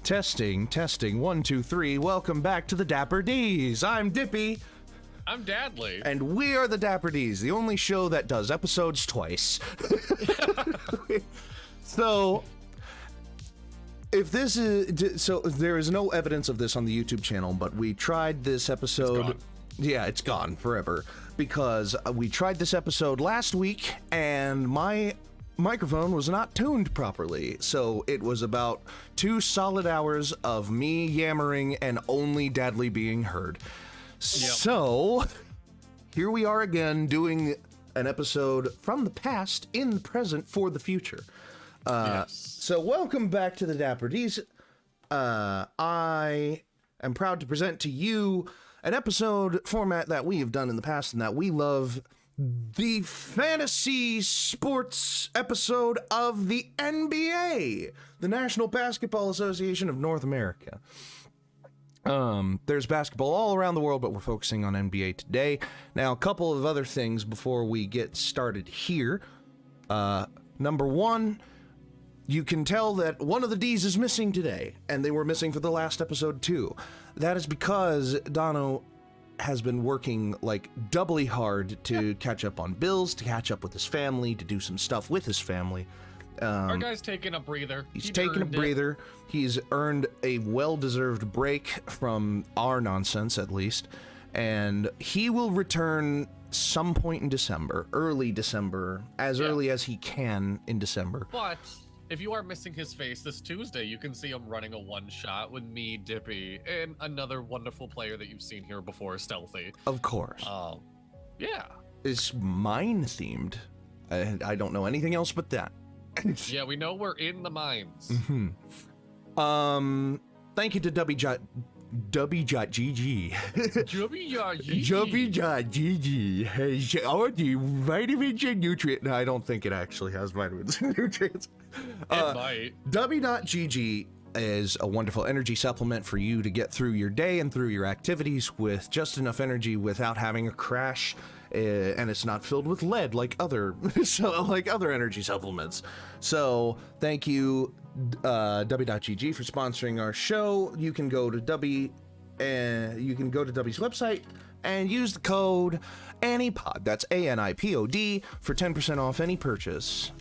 Testing, testing, 1, 2, 3. Welcome back to the Dapper Ds. I'm Dippy. I'm Dadley. And we are the Dapper Ds, the only show that does episodes twice. So, if this is... So, there is no evidence of this on the YouTube channel, but we tried this episode... It's gone forever. Because we tried this episode last week, and my microphone was not tuned properly, so it was about 2 solid hours of me yammering and only Dadley being heard. Yep. So, here we are again doing an episode from the past, in the present, for the future. So welcome back to the Dapper Ds. I am proud to present to you an episode format that we have done in the past and that we love, the fantasy sports episode of the NBA, the National Basketball Association of North America. There's basketball all around the world, but we're focusing on NBA today. Now, a couple of other things before we get started here. Number one, you can tell that one of the D's is missing today, and they were missing for the last episode too. That is because Dono has been working like doubly hard to catch up on bills, to catch up with his family, to do some stuff with his family. Our guy's taking a breather. He's taking a breather. He's earned a well-deserved break from our nonsense, at least. And he will return some point in December, early December, as early as he can in December. But if you are missing his face this Tuesday, you can see him running a one-shot with me, Dippy, and another wonderful player that you've seen here before, Stealthy. Of course. Yeah. It's mine-themed. I don't know anything else but that. Yeah, we know we're in the mines. Mm-hmm. Thank you to WJGG. WJGG has all the vitamins and nutrients. No, I don't think it actually has vitamins and nutrients. It might. W.GG is a wonderful energy supplement for you to get through your day and through your activities with just enough energy without having a crash. And it's not filled with lead like other energy supplements. So thank you, W.GG, for sponsoring our show. You can go to W's website and use the code ANIPOD. That's ANIPOD for 10% off any purchase.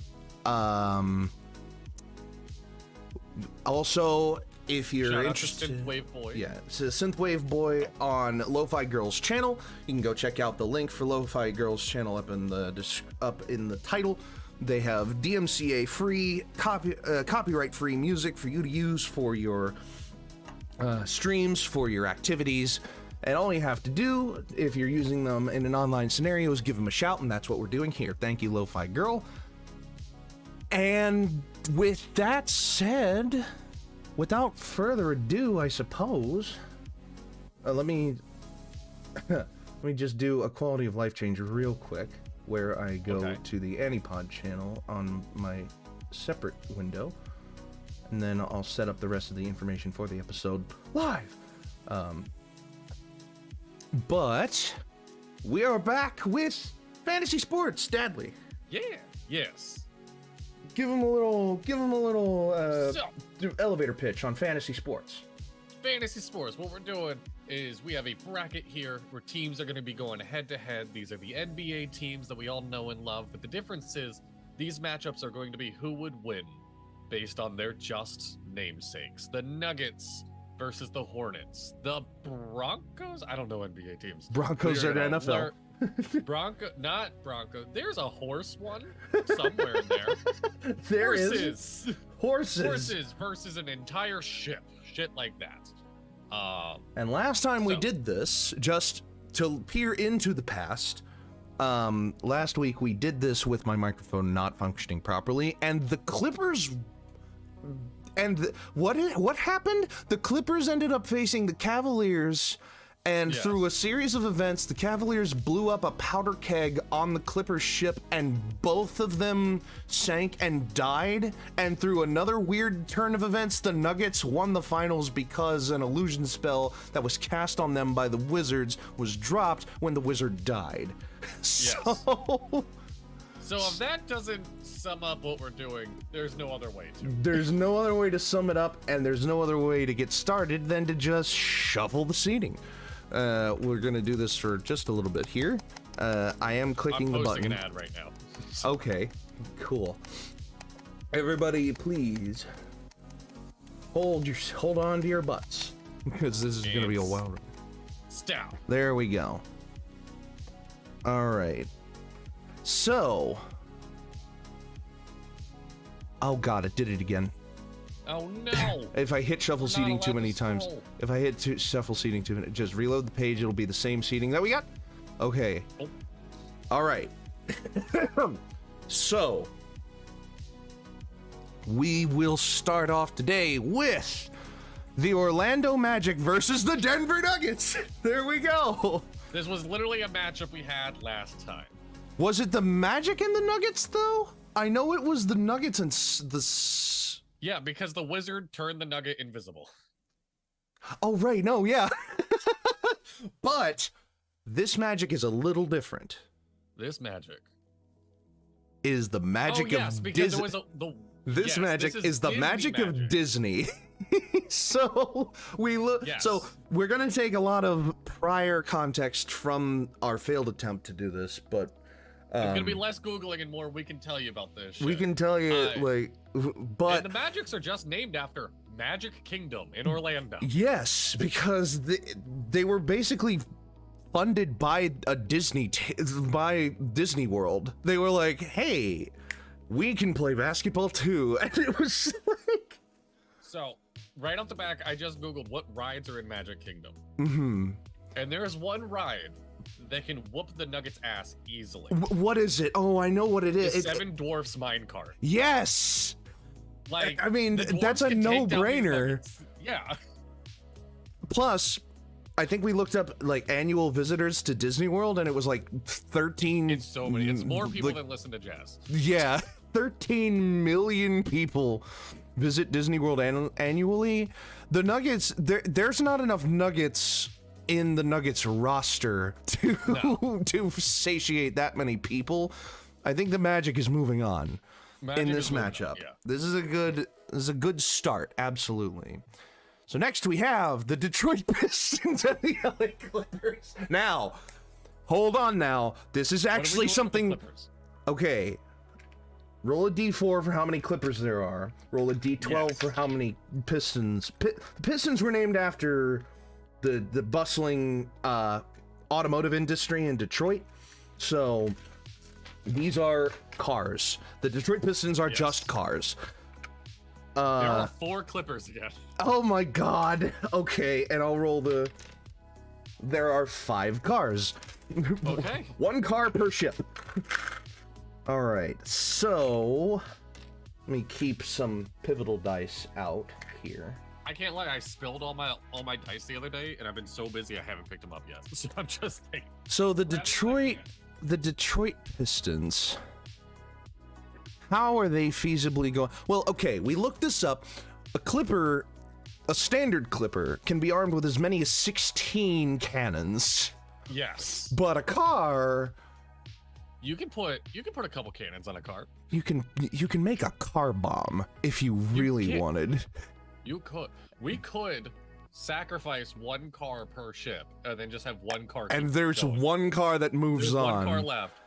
Also, if you're interested, Synthwave Boy. Yeah, it's a Synthwave Boy on Lo-Fi Girls channel. You can go check out the link for Lo-Fi Girls channel up in the title. They have DMCA free, copyright free music for you to use for your streams, for your activities. And all you have to do, if you're using them in an online scenario, is give them a shout, and that's what we're doing here. Thank you, Lo-Fi Girl. And with that said, without further ado, I suppose, let me just do a quality of life change real quick, where I go to the Anipod channel on my separate window, and then I'll set up the rest of the information for the episode live. But we are back with fantasy sports, Dadley. Yeah. Yes. Give him a little elevator pitch on fantasy sports. Fantasy sports. What we're doing is we have a bracket here where teams are going to be going head-to-head. These are the NBA teams that we all know and love, but the difference is these matchups are going to be who would win based on their just namesakes. The Nuggets versus the Hornets. The Broncos? I don't know NBA teams. Broncos are the NFL. Not Bronco. There's a horse one somewhere in there. Horses versus an entire ship. Shit like that. And last time we did this, just to peer into the past, last week we did this with my microphone not functioning properly, and the Clippers... And what happened? The Clippers ended up facing the Cavaliers, and through a series of events, the Cavaliers blew up a powder keg on the Clippers ship, and both of them sank and died. And through another weird turn of events, the Nuggets won the finals because an illusion spell that was cast on them by the Wizards was dropped when the Wizard died. Yes. So if that doesn't sum up what we're doing, there's no other way to. There's no other way to sum it up, and there's no other way to get started than to just shuffle the seating. We're gonna do this for just a little bit here. I am clicking the button. I'm posting an ad right now. Okay, cool. Everybody, please hold on to your butts because this is gonna be a wild ride. Stout. There we go. All right. So. Oh god, it did it again. Oh no! If I hit shuffle seating too many times, if I hit shuffle seating too many, just reload the page, it'll be the same seating that we got. Okay. Oh. All right. So, we will start off today with the Orlando Magic versus the Denver Nuggets. There we go. This was literally a matchup we had last time. Was it the Magic and the Nuggets, though? I know it was the Nuggets and Yeah, because the Wizard turned the Nugget invisible. Oh, right. No, yeah. But this Magic is a little different. This Magic is the magic of Disney. This magic is the magic of Disney. So we look. Yes. So we're gonna take a lot of prior context from our failed attempt to do this, but it's gonna be less Googling and more we can tell you about this shit. We can tell you but and the Magics are just named after Magic Kingdom in Orlando. Yes, because they were basically funded by by Disney World. They were like, hey, we can play basketball too. And it was like... So, right off the back, I just Googled what rides are in Magic Kingdom. Mm-hmm. And there's one ride that can whoop the Nuggets' ass easily. What is it? Oh, I know what it is. The Seven Dwarfs Minecart. Yes! Like, I mean, that's a no-brainer. Yeah. Plus, I think we looked up like annual visitors to Disney World, and it was like 13. It's so many. It's more people than listen to jazz. Yeah, 13 million people visit Disney World annually. The Nuggets, there's not enough Nuggets in the Nuggets roster to satiate that many people. I think the Magic is moving on in this matchup. Yeah. This is a good start, absolutely. So next we have the Detroit Pistons and the LA Clippers. Now, hold on now. This is actually something... Okay. Roll a d4 for how many Clippers there are. Roll a d12 for how many Pistons. The Pistons were named after the bustling automotive industry in Detroit. So these are cars. The Detroit Pistons are just cars. There are 4 Clippers again. Oh my god. Okay, and I'll roll the... There are 5 cars. Okay. 1 car per ship. Alright, so... Let me keep some pivotal dice out here. I can't lie, I spilled all my dice the other day, and I've been so busy I haven't picked them up yet. So I'm just like... So the Detroit Pistons... How are they feasibly going? Well, okay, we looked this up. A standard Clipper, can be armed with as many as 16 cannons. Yes. But a car... You can put a couple cannons on a car. You can make a car bomb if you really wanted. You could. We could sacrifice 1 car per ship and then just have 1 car. And there's going. 1 car that moves there's on. 1 car left.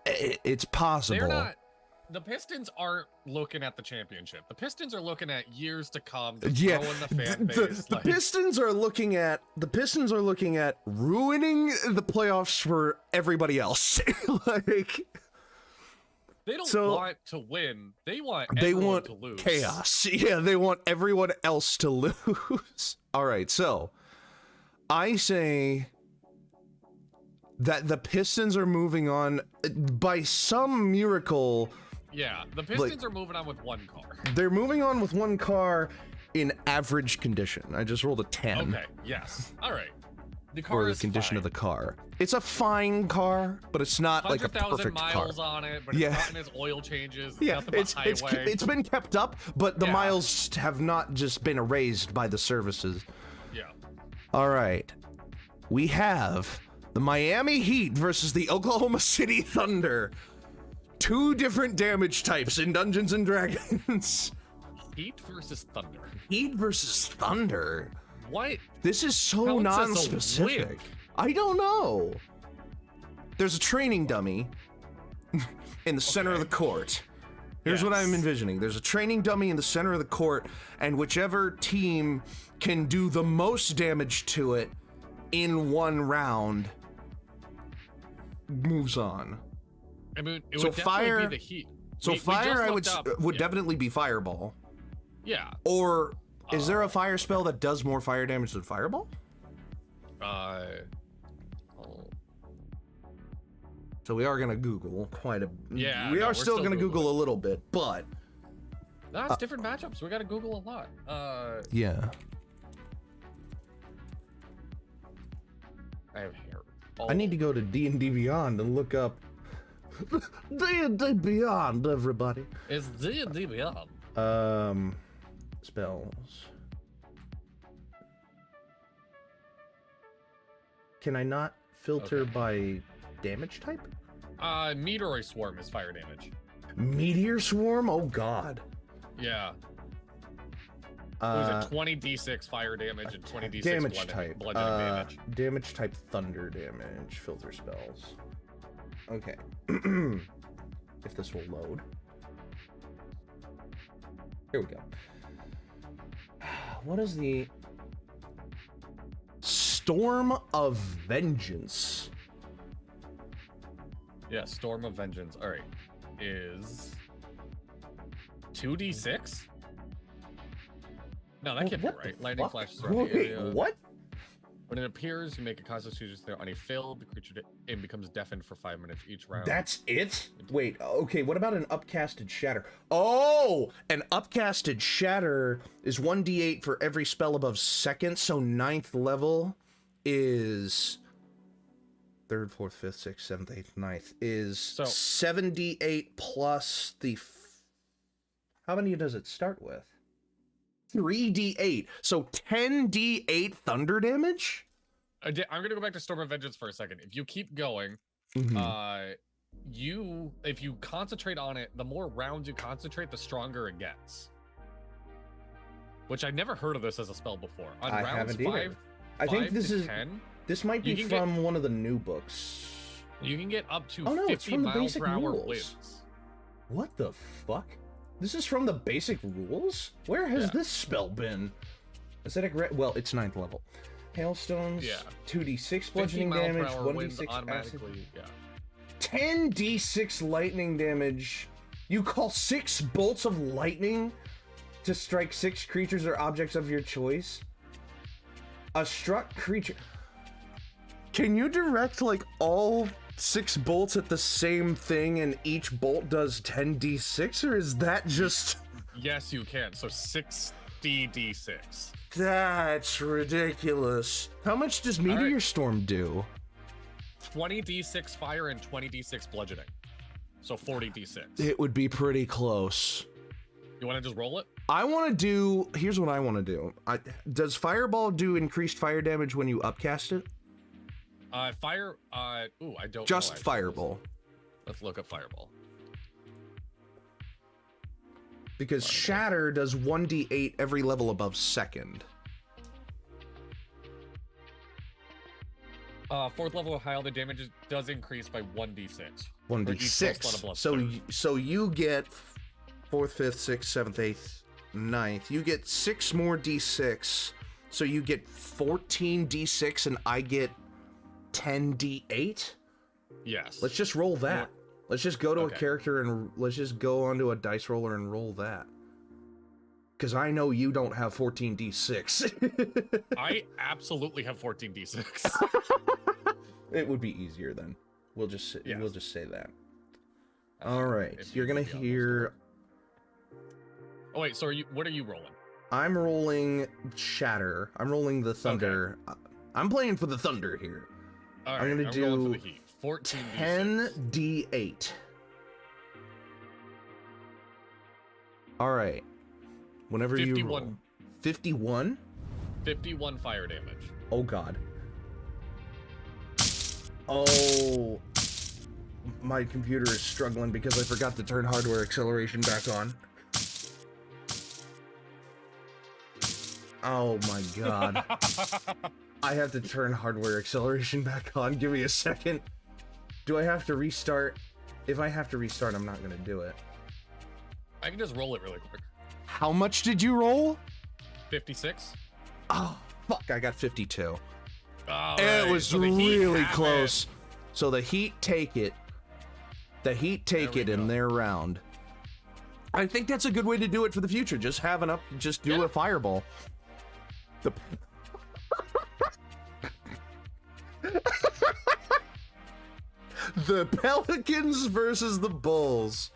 It's possible. They're not. The Pistons aren't looking at the championship. The Pistons are looking at years to come. Yeah, the fan base. The Pistons are looking at ruining the playoffs for everybody else. Like, they don't want to win. They want everyone to lose. Chaos. Yeah, they want everyone else to lose. All right, so I say that the Pistons are moving on by some miracle. Yeah, the Pistons are moving on with 1 car. They're moving on with 1 car in average condition. I just rolled a 10. Okay, yes. All right. The car for is the condition fine. of the car. It's a fine car, but it's not like a perfect car. 100,000 miles on it, but it's gotten its oil changes. It's nothing but highway. It's been kept up, but the miles have not just been erased by the services. Yeah. All right. We have The Miami Heat versus the Oklahoma City Thunder. 2 different damage types in Dungeons and Dragons. Heat versus Thunder. Heat versus Thunder. What? This is so Counts as a non-specific. win. I don't know. There's a training dummy in the center of the court. Here's what I'm envisioning. There's a training dummy in the center of the court, and whichever team can do the most damage to it in one round moves on. I mean, it So would definitely be the Heat. So We fire, just would definitely be Fireball. Yeah. Or is there a fire spell that does more fire damage than Fireball? So we are gonna Google quite a. Yeah. We are still gonna Google a little bit, but. That's different matchups. We gotta Google a lot. Yeah. I have hair. I need to go to D&D Beyond and look up D&D Beyond, everybody. It's D&D Beyond. Spells. Can I not filter by damage type? Meteoroid Swarm is fire damage. Meteor Swarm? Oh god. Yeah. Was it 20d6 fire damage and 20d6 damage type. bludgeoning damage? Damage type thunder damage. Filter spells. Okay. If this will load. Here we go. What is the Storm of Vengeance? Yeah, Storm of Vengeance. All right, is 2d6? No, that can't be right. Lightning flashes around the area. What? When it appears, you make a Constitution saving throw on a failed. The creature and becomes deafened for 5 minutes each round. That's it? Wait, okay, what about an upcasted shatter? Oh, an upcasted shatter is 1d8 for every spell above second, so 9th level is 3rd, 4th, 5th, 6th, 7th, 8th, 9th is 7d8 plus the... How many does it start with? 3d8, so 10d8 thunder damage? I'm gonna go back to Storm of Vengeance for a second. If you keep going, if you concentrate on it, the more rounds you concentrate, the stronger it gets. Which I never heard of this as a spell before. On I rounds haven't either. 5, I think this is 10, this might be from one of the new books. You can get up to 50 it's from the miles basic per hour rules. winds. What the fuck? This is from the basic rules? Where has this spell been? Aesthetic well, it's 9th level. Hailstones, 2d6 bludgeoning damage, 1d6 acid. 10d6 lightning damage. You call 6 bolts of lightning to strike 6 creatures or objects of your choice? A struck creature... Can you direct, like, all 6 bolts at the same thing and each bolt does 10d6, or is that just... Yes, you can. So 60d6. That's ridiculous. How much does Meteor Storm do? 20d6 fire and 20d6 bludgeoning. So 40d6. It would be pretty close. You want to just roll it? I want to do... Here's what I want to do. Does Fireball do increased fire damage when you upcast it? Fire... Ooh, I don't Just know, Fireball. Let's look up Fireball. Because Shatter does 1d8 every level above second. 4th level high, the damage does increase by 1d6. 1d6. So you get 4th, 5th, 6th, 7th, 8th, 9th. You get 6 more d6. So you get 14 d6 and I get 10 d8? Yes. Let's just roll that. Let's just go to a character and let's just go onto a dice roller and roll that. Because I know you don't have 14d6. I absolutely have 14d6. It would be easier then. We'll just say that. All right, you're gonna hear. Oh wait, so what are you rolling? I'm rolling Shatter. I'm rolling the Thunder. Okay. I'm playing for the Thunder here. All right, I'm gonna do 14 10d8. All right. Whenever 51. you roll. 51? 51 fire damage. Oh god. Oh, my computer is struggling because I forgot to turn hardware acceleration back on. Oh my god. I have to turn hardware acceleration back on. Give me a second. Do I have to restart? If I have to restart, I'm not gonna do it. I can just roll it really quick. How much did you roll? 56. Oh, fuck, I got 52. Oh, It was so the really Heat have close. it. So the Heat take it. The Heat take There it we in go. their round. I think that's a good way to do it for the future. Just have an just do Yeah. a fireball. The The Pelicans versus the Bulls.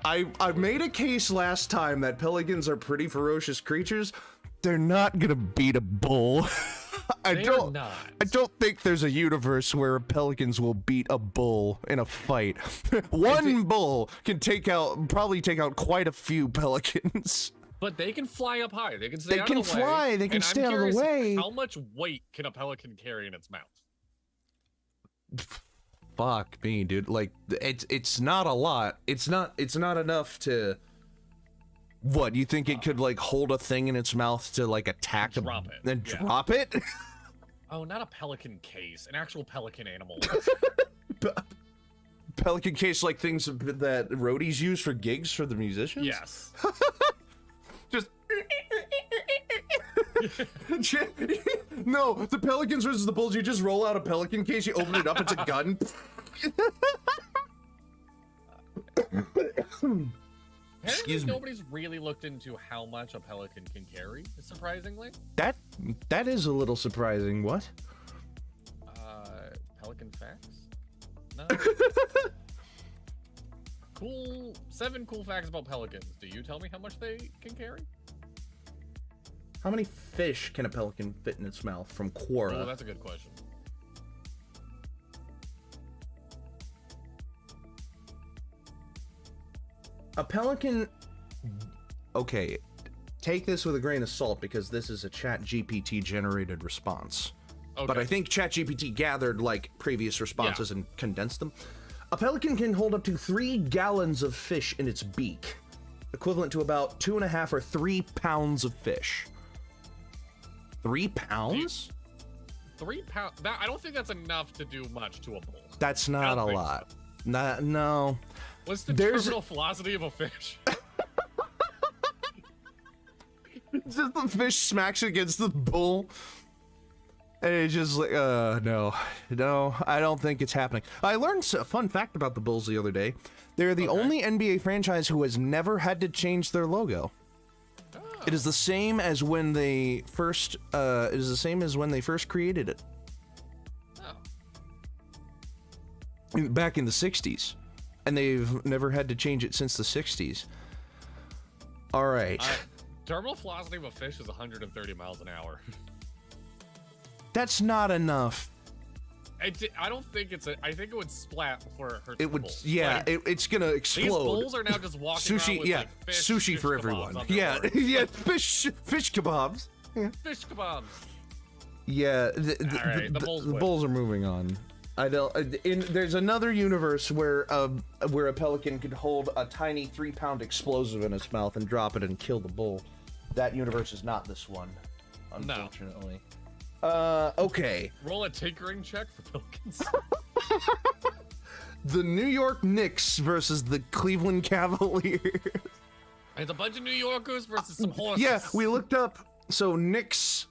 I made a case last time that pelicans are pretty ferocious creatures. They're not gonna beat a bull. I don't think there's a universe where pelicans will beat a bull in a fight. One bull can probably take out quite a few pelicans. But they can fly up high. They can stay They out can of the way. fly. They can And stay I'm out of the curious, way. How much weight can a pelican carry in its mouth? Fuck me, dude. Like it's not a lot. It's not enough to. What, you think it could like hold a thing in its mouth to like attack Drop it, then yeah. drop it? Oh, not a pelican case, an actual pelican animal. Pelican case, like things that roadies use for gigs for the musicians? Yes. Just no, the pelicans versus the bulls, you just roll out a pelican case, you open it up, it's a gun. Excuse me. Nobody's really looked into how much a pelican can carry, surprisingly. That is a little surprising. What? Pelican facts? No. Cool. 7 cool facts about pelicans. Do you tell me how much they can carry? How many fish can a pelican fit in its mouth from Quora? Oh, that's a good question. A pelican. Okay, take this with a grain of salt because this is a ChatGPT generated response. Okay. But I think ChatGPT gathered like previous responses and condensed them. A pelican can hold up to 3 gallons of fish in its beak, equivalent to about 2.5 or 3 pounds of fish. 3 pounds? 3 pounds? I don't think that's enough to do much to a bull. That's not a lot. No. What's the terminal velocity of a fish? Just the fish smacks against the bull. And it's just like, no, I don't think it's happening. I learned a fun fact about the Bulls the other day. They're the only NBA franchise who has never had to change their logo. Oh. It is the same as when they first, created it. Oh. Back in the 60s. And they've never had to change it since the 60s. All right. Terminal velocity of a fish is 130 miles an hour. That's not enough. I don't think it's I think it would splat before it hurts. It would, bull. yeah. Like, it's gonna explode. These bulls are now just walking sushi, around with like fish, sushi fish for kebabs everyone. on their Yeah, arms. yeah, fish kebabs. Yeah. Fish kebabs. Yeah, the bulls are moving on. I don't. There's another universe where a pelican could hold a tiny 3-pound explosive in its mouth and drop it and kill the bull. That universe is not this one, unfortunately. No. Okay. Roll a tinkering check for pelicans. The New York Knicks versus the Cleveland Cavaliers. It's a bunch of New Yorkers versus some horses. Yeah, we looked up. So Knicks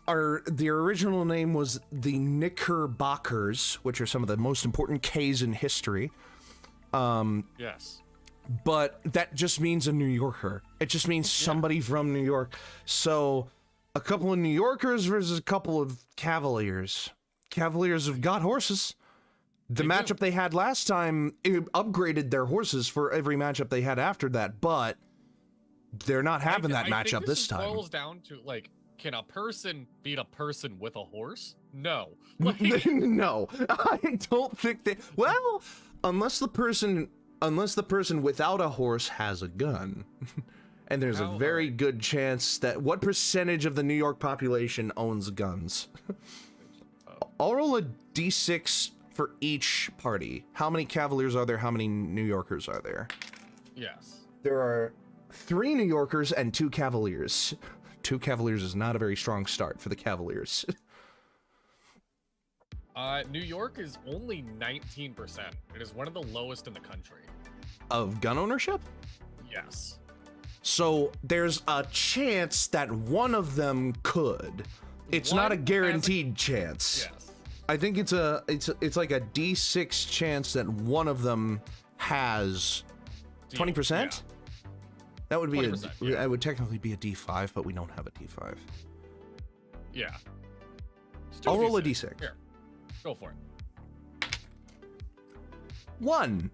their original name was the Knickerbockers, which are some of the most important K's in history. Yes. But that just means a New Yorker. It just means somebody from New York. So a couple of New Yorkers versus a couple of Cavaliers. Cavaliers have got horses. The matchup they had last time, it upgraded their horses for every matchup they had after that, but they're not having that matchup this time. It boils down to, like, can a person beat a person with a horse? No. Like, no, I don't think they. Well, unless the person without a horse has a gun, And there's a very good chance that what percentage of the New York population owns guns? I'll roll a d6 for each party. How many Cavaliers are there? How many New Yorkers are there? Yes. There are 3 New Yorkers and 2 Cavaliers. 2 Cavaliers is not a very strong start for the Cavaliers. New York is only 19%. It is one of the lowest in the country. Of gun ownership? Yes. So there's a chance that one of them could. It's not a guaranteed chance. Yes. I think it's like a d6 chance that one of them has 20%. Yeah. That would be It would technically be a d5, but we don't have a d5. Yeah. I'll roll a d6. Here, go for it. 1.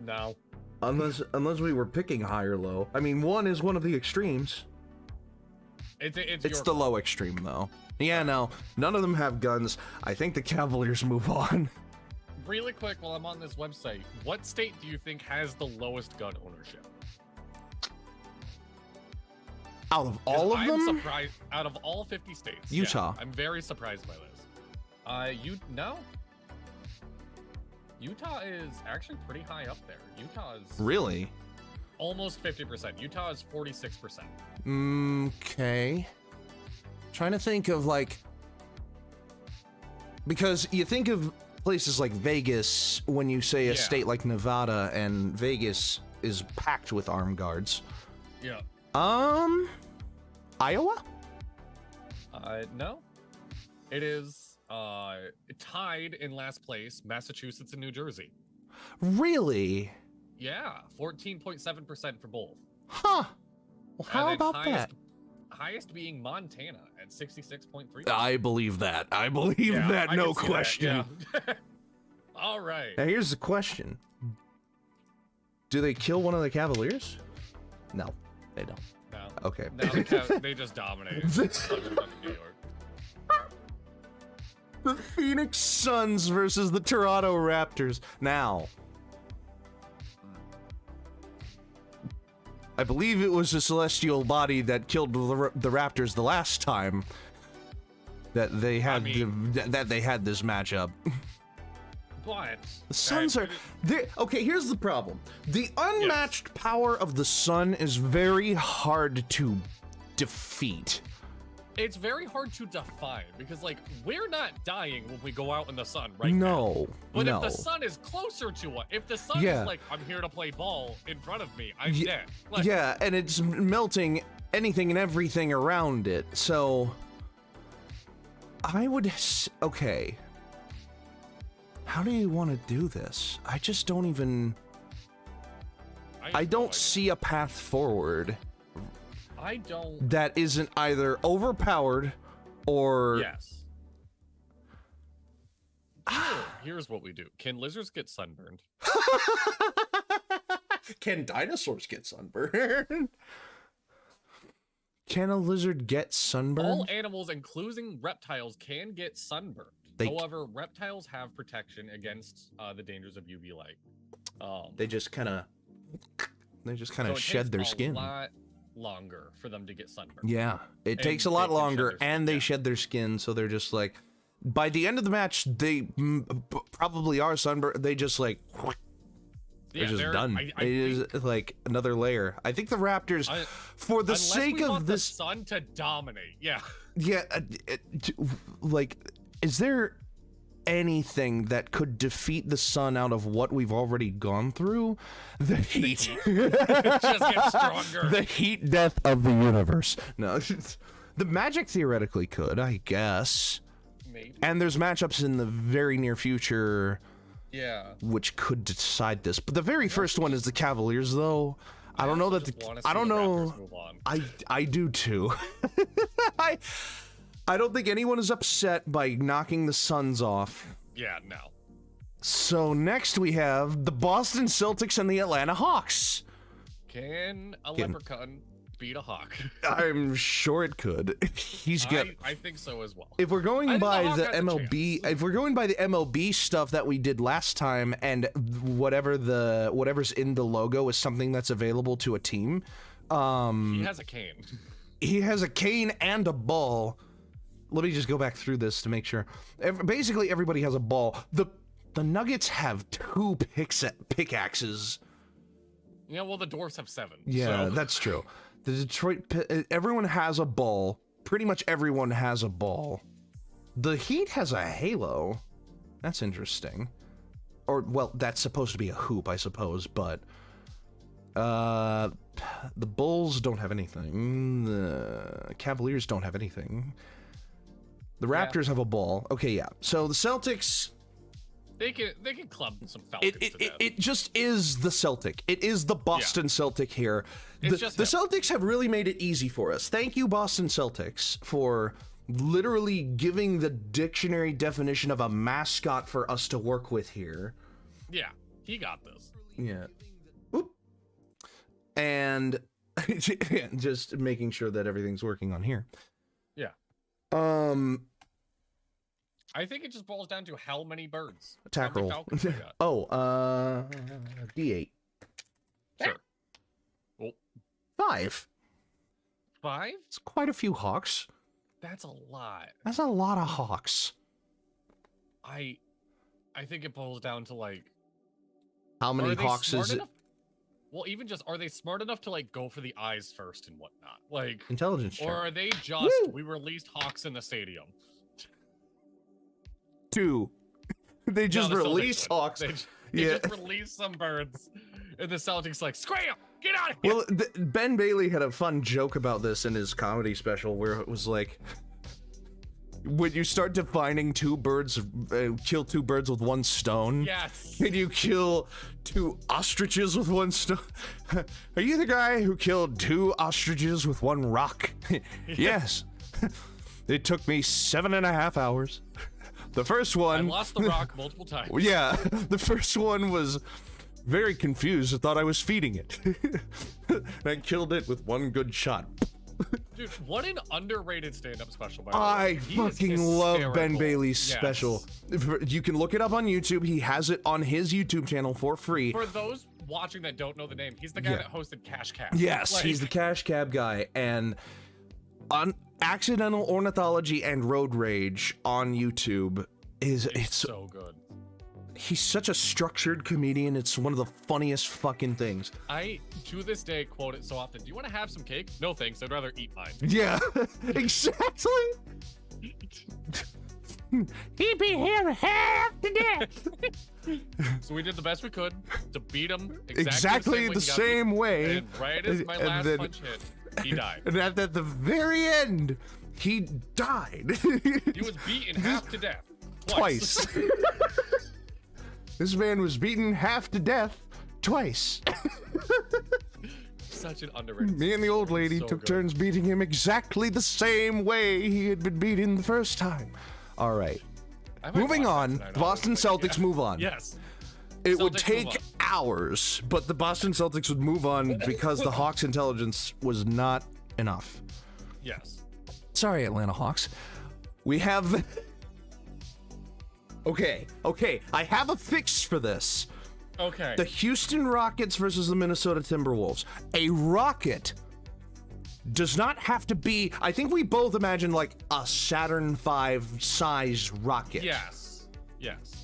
No. Unless we were picking high or low. I mean, 1 is one of the extremes. It's the low extreme, though. Yeah, no. None of them have guns. I think the Cavaliers move on. Really quick, while I'm on this website, what state do you think has the lowest gun ownership? Out of all of them? I'm surprised. Out of all 50 states. Utah. Yeah, I'm very surprised by this. No. Utah is actually pretty high up there. Utah is Really? almost 50%. Utah is 46%. Okay. Trying to think of, like... Because you think of places like Vegas when you say a state like Nevada, and Vegas is packed with armed guards. Yeah. Iowa? No. It is tied in last place, Massachusetts and New Jersey. Really? Yeah, 14.7% for both. Huh. Well, how about that? Highest being Montana at 66.3%. I believe that. I believe that, no question. That, yeah. All right. Now, here's the question. Do they kill one of the Cavaliers? No, they don't. No. Okay. No, they just dominate. New York. The Phoenix Suns versus the Toronto Raptors. Now, I believe it was a celestial body that killed the Raptors the last time that they had that they had this matchup. But the Suns are okay. Here's the problem: the unmatched power of the Sun is very hard to defeat. It's very hard to define because, like, we're not dying when we go out in the sun, right? No, But no. if the sun is closer to us, if the sun is like, I'm here to play ball in front of me, I'm dead. Like, yeah, and it's melting anything and everything around it. So, I would... Okay. How do you want to do this? I just don't even... I don't see a path forward. I don't... That isn't either overpowered or... Yes. Here's what we do. Can lizards get sunburned? Can dinosaurs get sunburned? Can a lizard get sunburned? All animals, including reptiles, can get sunburned. However, reptiles have protection against the dangers of UV light. They just kind of shed their skin. A lot longer for them to get sunburned. Yeah, it takes a lot longer, and they shed their skin, so they're just like, by the end of the match, they probably are sunburned. They just like, they're just done. It is like another layer. I think the Raptors, for the sake of this, the sun to dominate. Yeah. Yeah, like, is there anything that could defeat the sun out of what we've already gone through? The heat. It just gets stronger. The heat death of the universe. No, the Magic theoretically could, I guess. Maybe. And there's matchups in the very near future, which could decide this. But the very first one is the Cavaliers, though. I don't know that I don't know. I do too. I don't think anyone is upset by knocking the Suns off. Yeah, no. So next we have the Boston Celtics and the Atlanta Hawks. Can a leprechaun beat a Hawk. I'm sure it could. He's got. I think so as well. If we're going by Hawk the has a MLB, chance. if we're going by the MLB stuff that we did last time, and whatever's in the logo is something that's available to a team. He has a cane. He has a cane and a ball. Let me just go back through this to make sure. Basically, everybody has a ball. The Nuggets have 2 pickaxes. Yeah, well, the Dwarfs have 7. Yeah, so. that's true. The Detroit, everyone has a ball. Pretty much everyone has a ball. The Heat has a halo. That's interesting. Or, well, that's supposed to be a hoop, I suppose, but... the Bulls don't have anything. The Cavaliers don't have anything. The Raptors have a ball. Okay, yeah. So the Celtics... They can club some Falcons to death. It just is the Celtic. It is the Boston Celtic here. The Celtics have really made it easy for us. Thank you, Boston Celtics, for literally giving the dictionary definition of a mascot for us to work with here. Yeah, he got this. Yeah. Oop. And just making sure that everything's working on here. Yeah. I think it just boils down to how many birds. Attack roll. D8. Sure. Well, 5. 5? It's quite a few hawks. That's a lot. That's a lot of hawks. I think it boils down to like how many hawks is it? Well, even just are they smart enough to like go for the eyes first and whatnot? Like intelligence check. Or are they just we released hawks in the stadium? 2. They just released hawks. They just released some birds, and the Celtics like scram, get out of here. Well, Ben Bailey had a fun joke about this in his comedy special, where it was like, when you start defining 2 birds, kill 2 birds with 1 stone. Yes. And you kill 2 ostriches with 1 stone. Are you the guy who killed 2 ostriches with 1 rock? Yes. It took me 7.5 hours. The first one... I lost the rock multiple times. Yeah, the first one was very confused. I thought I was feeding it. I killed it with 1 good shot. Dude, what an underrated stand-up special, by the way. I fucking love Ben Bailey's special. You can look it up on YouTube. He has it on his YouTube channel for free. For those watching that don't know the name, he's the guy that hosted Cash Cab. Yes, he's the Cash Cab guy. And on Accidental Ornithology and Road Rage on YouTube it's so good. He's such a structured comedian. It's one of the funniest fucking things. I, to this day, quote it so often. Do you want to have some cake? No thanks, I'd rather eat mine. Yeah, exactly. He'd be here half to death. So we did the best we could to beat him exactly the same way. And right as my last punch hit, he died. And at the very end, he died. He was beaten half to death. Twice. This man was beaten half to death twice. Such an underrated. Me and the old lady took turns beating him exactly the same way he had been beaten the first time. All right. Moving on. The Boston Celtics move on. Yes. It would take hours, but the Boston Celtics would move on because the Hawks' intelligence was not enough. Yes. Sorry, Atlanta Hawks. We have... Okay, I have a fix for this. Okay. The Houston Rockets versus the Minnesota Timberwolves. A rocket does not have to be... I think we both imagine like a Saturn V size rocket. Yes.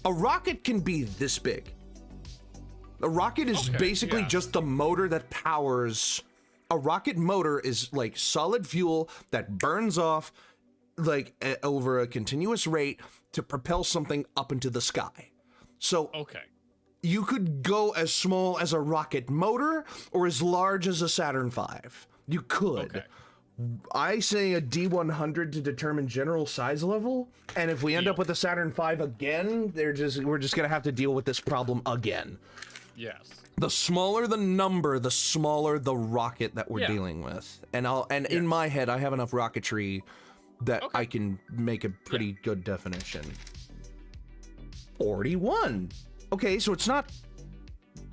A rocket can be this big. A rocket is basically just the motor that powers... A rocket motor is like solid fuel that burns off like over a continuous rate to propel something up into the sky. So you could go as small as a rocket motor or as large as a Saturn V. You could. I say a D100 to determine general size level, and if we end up with a Saturn V again, we're just gonna have to deal with this problem again. Yes. The smaller the number, the smaller the rocket that we're dealing with. And in my head, I have enough rocketry that I can make a pretty good definition. 41. Okay, so it's not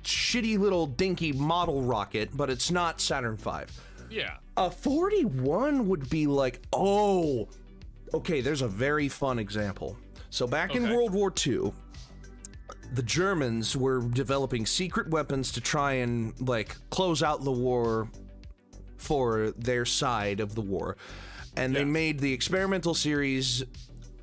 shitty little dinky model rocket, but it's not Saturn V. Yeah. A 41 would be like, oh, okay, there's a very fun example. So back in World War II, the Germans were developing secret weapons to try and, like, close out the war for their side of the war. And they made their experimental series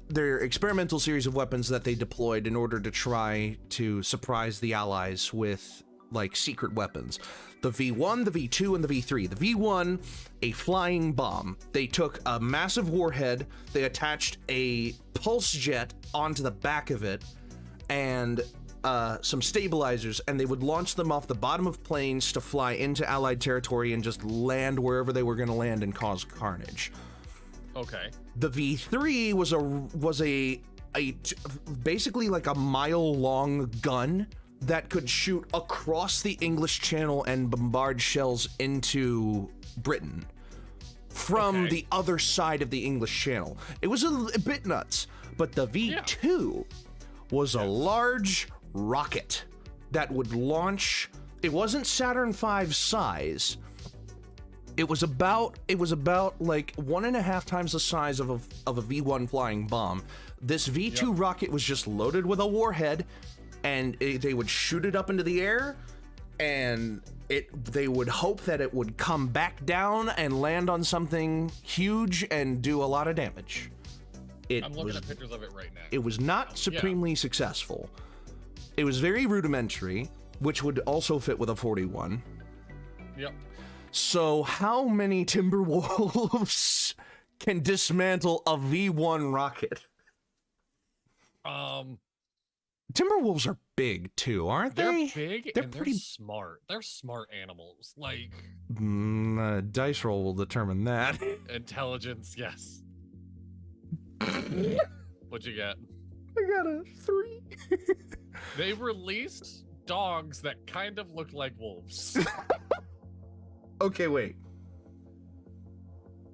of weapons that they deployed in order to try to surprise the Allies with, like, secret weapons. The V1, the V2, and the V3. The V1, a flying bomb. They took a massive warhead, they attached a pulse jet onto the back of it, and some stabilizers, and they would launch them off the bottom of planes to fly into Allied territory and just land wherever they were going to land and cause carnage. Okay. The V3 was basically like a mile-long gun that could shoot across the English Channel and bombard shells into Britain from the other side of the English Channel. It was a bit nuts, but the V2 was a large rocket that would launch. It wasn't Saturn V size. It was about like 1.5 times the size of a V1 flying bomb. This V2 rocket was just loaded with a warhead, and they would shoot it up into the air, and they would hope that it would come back down and land on something huge and do a lot of damage. I'm looking at pictures of it right now. It was not supremely successful. It was very rudimentary, which would also fit with a 41. Yep. So how many Timberwolves can dismantle a V1 rocket? Timberwolves are big too, aren't they? They're big they're and pretty smart. They're smart animals. Like dice roll will determine that. Intelligence, yes. What'd you get? I got a 3. They released dogs that kind of look like wolves. Okay, wait.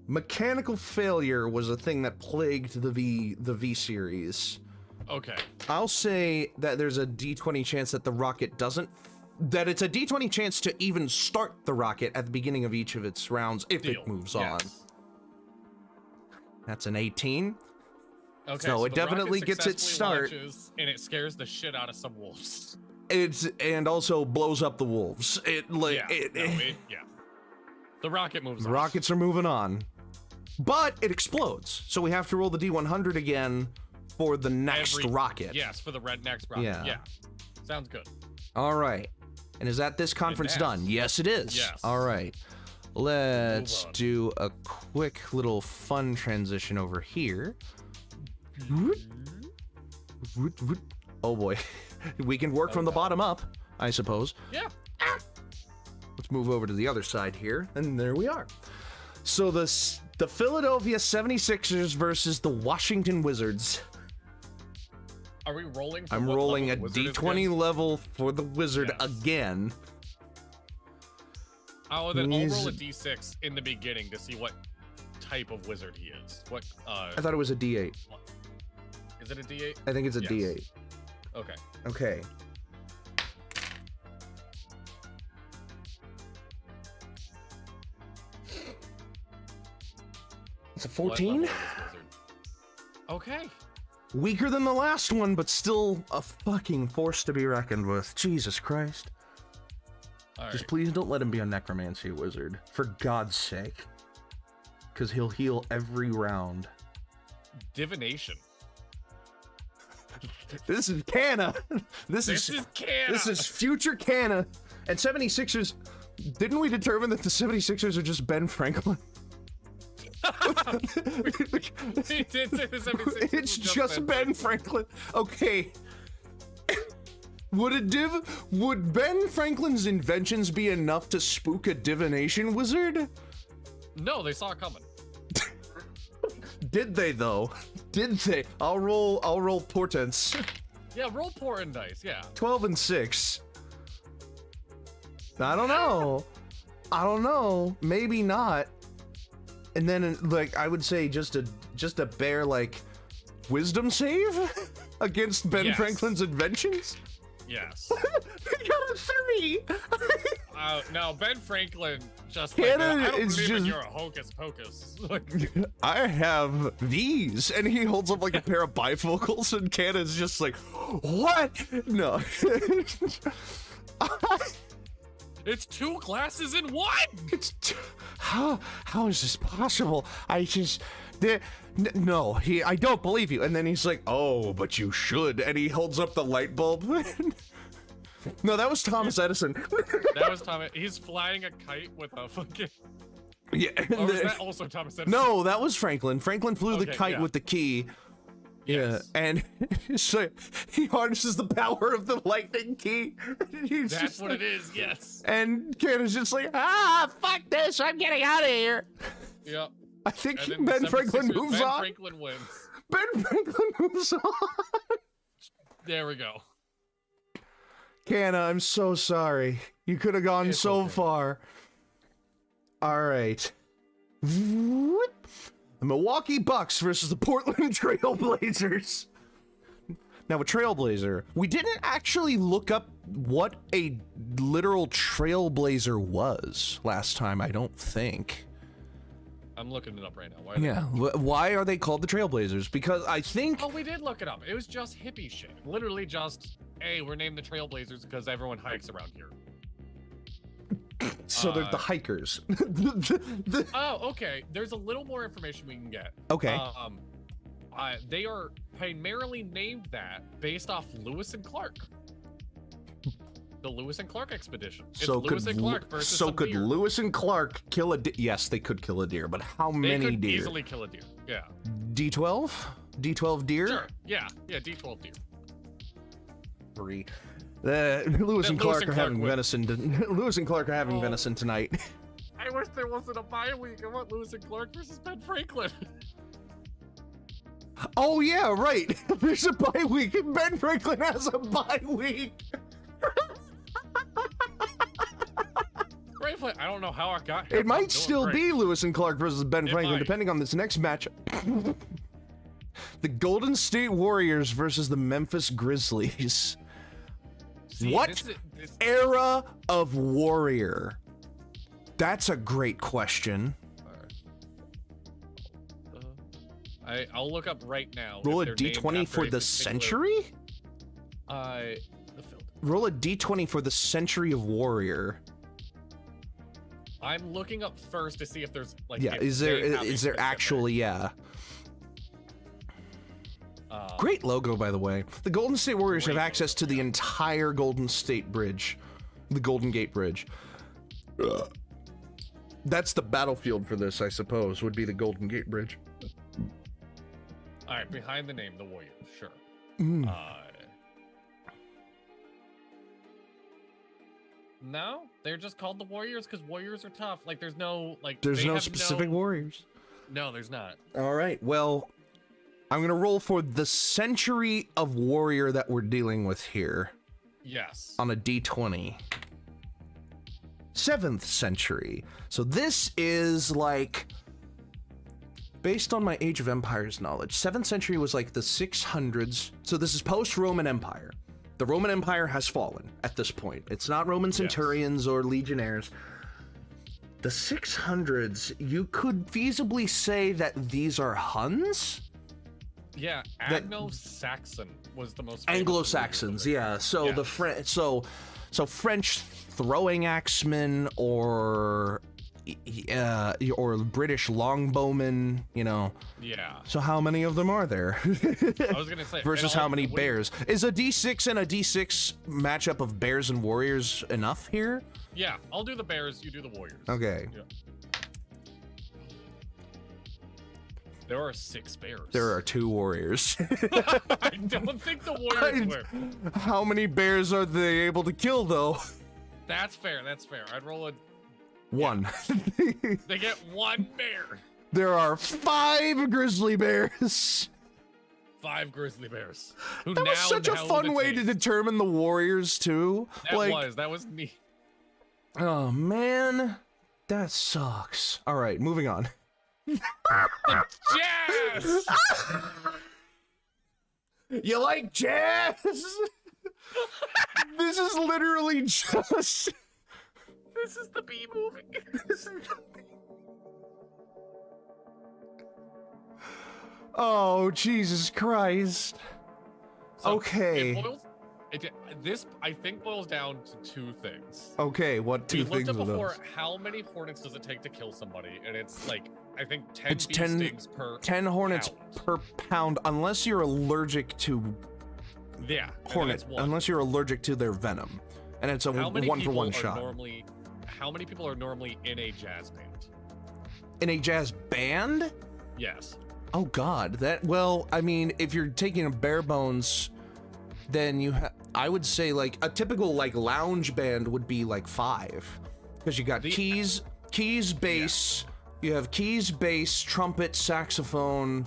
Mechanical failure was a thing that plagued the V series. Okay. I'll say that there's a D20 chance that the rocket doesn't. That it's a D20 chance to even start the rocket at the beginning of each of its rounds if it moves on. That's an 18. Okay, so it definitely gets its start, and it scares the shit out of some wolves. And also blows up the wolves. The rocket moves. The rockets are moving on, but it explodes. So we have to roll the D100 again for the next rocket. Yes, for the next rocket. Yeah. Sounds good. All right. And is that this conference done? Yes, it is. Yes. All right. Let's do a quick little fun transition over here. Oh boy. We can work from the bottom up, I suppose. Yeah. Let's move over to the other side here, and there we are. So the Philadelphia 76ers versus the Washington Wizards. Are we rolling? I'm rolling a D20 level for the Wizard again. Oh, then I'll roll a D6 in the beginning to see what type of wizard he is. What? I thought it was a D8. Is it a D8? I think it's a D8. Okay. Okay. It's a 14? Okay. Weaker than the last one, but still a fucking force to be reckoned with. Jesus Christ. Just please don't let him be a necromancy wizard. For God's sake. Because he'll heal every round. Divination. This is Canna. This is Canna. This is future Canna. And 76ers, didn't we determine that the 76ers are just Ben Franklin? It's just Ben Franklin. Okay. Would Ben Franklin's inventions be enough to spook a divination wizard? No, they saw it coming. Did they though? Did they? I'll roll portents. Yeah, roll portent dice, yeah. 12 and 6. I don't know. Maybe not. And then, like, I would say just a bare, like, wisdom save against Ben Franklin's inventions? Yes. We got a 3! No, Ben Franklin just Cannon like, I don't is believe in just- you're a hocus pocus. Like, I have these, and he holds up like a pair of bifocals, and Cannon's just like, what? No. it's 2 glasses in one. It's how is this possible? No, I don't believe you. And then he's like, oh, but you should. And he holds up the light bulb. No, that was Thomas Edison. That was Thomas. He's flying a kite with a fucking. Yeah. Or was that also Thomas Edison? No, that was Franklin. Franklin flew the Okay, kite yeah. with the key. Yes. Yeah, and so he harnesses the power of the lightning key. That's what it is. Yes. And Cannon's just like, fuck this! I'm getting out of here. Yep. I think And then Ben the Franklin 76ers, moves Ben on. Franklin wins. Ben Franklin moves on. There we go. Canna, I'm so sorry. You could have gone It's so okay. far. All right. The Milwaukee Bucks versus the Portland Trail Blazers. Now, a trailblazer, we didn't actually look up what a literal trailblazer was last time, I don't think. I'm looking it up right now. Why Yeah, why are they called the Trailblazers? Because I think... Oh, we did look it up. It was just hippie shit. Literally just, hey, we're named the Trailblazers because everyone hikes around here. So they're the hikers. Oh, okay. There's a little more information we can get. Okay. They are primarily named that based off Lewis and Clark. The Lewis and Clark expedition. It's Lewis and Clark versus some deer. Lewis and Clark kill a deer? Yes, they could kill a deer, but how They many could deer? easily kill a deer. Yeah. D12? D12 deer? Sure. Yeah. Yeah. D12 deer. 3. Lewis and Clark are having win. venison. Lewis and Clark are having Oh. venison tonight. I wish there wasn't a bye week. I want Lewis and Clark versus Ben Franklin. Oh yeah, right. There's a bye week. Ben Franklin has a bye week. Franklin, I don't know how I got here. It but I'm might doing still great. be Lewis and Clark versus Ben It Franklin, might. depending on this next match. The Golden State Warriors versus the Memphis Grizzlies. See, What this- era of warrior? That's a great question. I'll look up right now. if Roll a they're named d20 after for a the particular- century? The field. Roll a d20 for the century of warrior. I'm looking up first to see if there's like. Yeah, if is they there have a is there specific, actually, yeah. Great logo, by the way. The Golden State Warriors have Great access to logo, the entire Golden State Bridge. The Golden Gate Bridge. That's the battlefield for this, I suppose, would be the Golden Gate Bridge. All right, behind the name, the Warriors. Sure. Mm. No, they're just called the Warriors because Warriors are tough. Like, there's no like. There's they no have specific warriors. No, there's not. All right, well, I'm going to roll for the century of warrior that we're dealing with here Yes. on a d20. 7th century. So this is like, based on my Age of Empires knowledge, 7th century was like the 600s. So this is post-Roman Empire. The Roman Empire has fallen at this point. It's not Roman centurions or legionnaires. The 600s, you could feasibly say that these are Huns? Yeah, That- Anglo-Saxon was the most famous Anglo-Saxons, warrior. yeah. So Yeah. the so French throwing axemen or British longbowmen, you know. Yeah. So how many of them are there? I was gonna say Versus and how all- many what- bears? Is a D6 and a D6 matchup of bears and warriors enough here? Yeah, I'll do the Bears. You do the Warriors. Okay. Yeah. There are 6 bears. There are 2 warriors. I don't think the Warriors were. How many bears are they able to kill though? That's fair. That's fair. I'd roll a. 1. They get 1 bear. There are 5 grizzly bears. 5 grizzly bears. Who That was now such a know fun the way to taste. determine the warriors too. That was neat. Oh man, that sucks. All right, moving on. Jazz. You like jazz? This is literally just This is the bee movie. Oh, Jesus Christ. So Okay. This, I think, boils down to two things. Okay, what two We things looked are up before, those? how many hornets does it take to kill somebody? And it's like, I think 10 It's bee 10 stings per 10 hornets pound. per pound, unless you're allergic to Yeah. hornet, unless you're allergic to their venom. And it's a How many one-for-one people are shot. How many people are normally in a jazz band? In a jazz band? Yes. Oh god, well, I mean, if you're taking a bare bones, then I would say like a typical like lounge band would be like 5. Because you got keys, bass, you have keys, bass, trumpet, saxophone,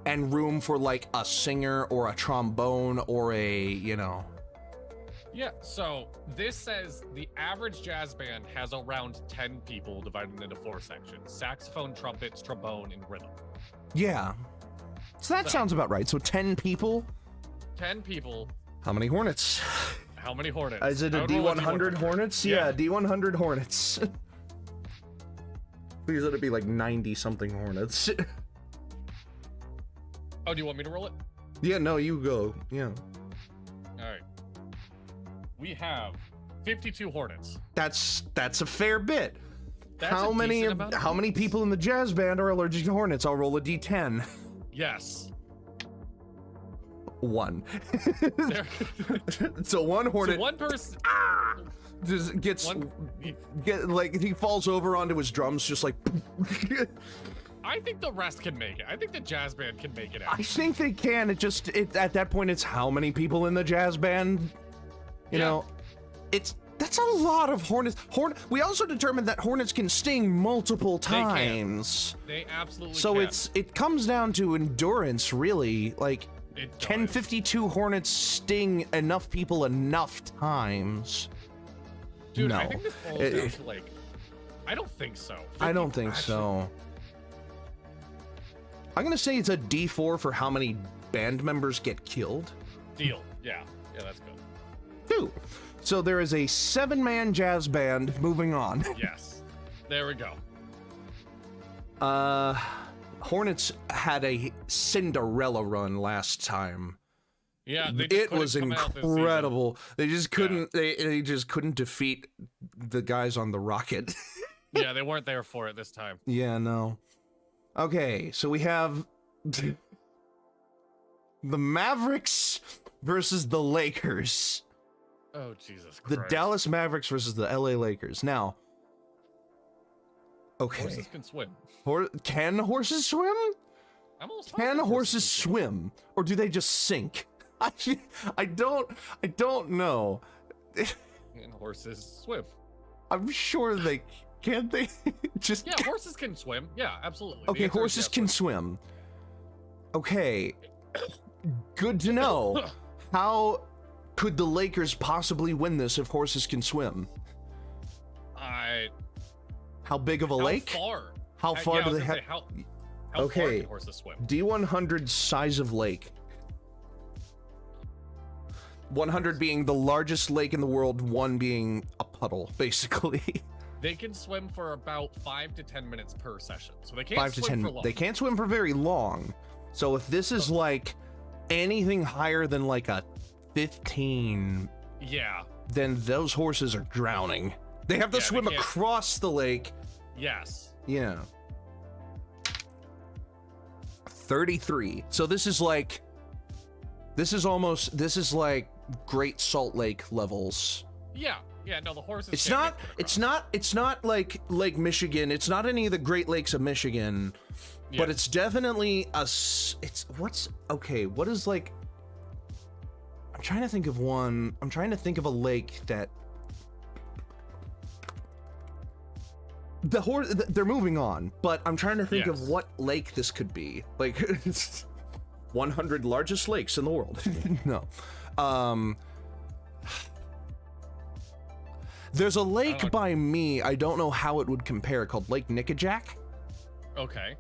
and room for like a singer or a trombone or a, you know. Yeah, so this says the average jazz band has around 10 people divided into 4 sections: saxophone, trumpets, trombone, and rhythm. Yeah. So that sounds about right. So 10 people? 10 people. How many hornets? How many hornets? Is it a D100 Hornets? Yeah, D100 Hornets. Please let it be like 90-something Hornets. Oh, do you want me to roll it? Yeah, no, you go. Yeah. All right. We have 52 hornets. That's a fair bit. That's how a many decent amount of how many hornets. people in the jazz band are allergic to hornets? I'll roll a D10. Yes. 1. There- So one hornet So one person. just gets One- like he falls over onto his drums, just like. I think the rest can make it. I think the jazz band can make it I out. think they can. At that point, it's how many people in the jazz band. You know, that's a lot of hornets. We also determined that hornets can sting multiple times. They absolutely So can. it comes down to endurance, really. Like, It can does. 52 hornets sting enough people enough times? Dude, no. I think this boils down to like. I don't think so. I don't 50 think so. I'm gonna say it's a D4 for how many band members get killed. Deal. Yeah. Yeah, that's good. 2. So there is a 7-man jazz band. Moving on. Yes. There we go. Hornets had a Cinderella run last time. Yeah, they just It couldn't was come out this season. incredible. They just couldn't. They just couldn't defeat the guys on the rocket. Yeah, they weren't there for it this time. Yeah, no. Okay, so we have the Mavericks versus the Lakers. Oh, Jesus Christ. The Dallas Mavericks versus the LA Lakers. Now, okay. Horses can swim. Can horses swim? I'm almost Can positive horses swim, or do they just sink? I don't know. And horses swim. I'm sure they can't. They just Yeah, horses can swim. Yeah, absolutely. The okay. answer is Horses yes, can swim. Okay, good to know. How could the Lakers possibly win this if horses can swim? How big of a lake? Far? How far yeah, do I was they gonna have? say, how far Okay. can horses swim? D100 size of lake. 100 being the largest lake in the world, 1 being a puddle, basically. They can swim for about 5 to 10 minutes per session, so they can't 5 to swim 10. for long. They can't swim for very long. So if this is like anything higher than like a 15, Yeah. then those horses are drowning. They have to Yeah, they swim can't- across the lake. Yes. Yeah. 33. So this is like Great Salt Lake levels. Yeah. Yeah. No, the horses. It's can't not make it it's across. not it's not like Lake Michigan. It's not any of the Great Lakes of Michigan. Yeah. But it's definitely what is like I'm trying to think of one. I'm trying to think of a lake that they're moving on, but I'm trying to think Yes. of what lake this could be. Like 100 largest lakes in the world. No. There's a lake by me, I don't know how it would compare, called Lake Nickajack. Okay.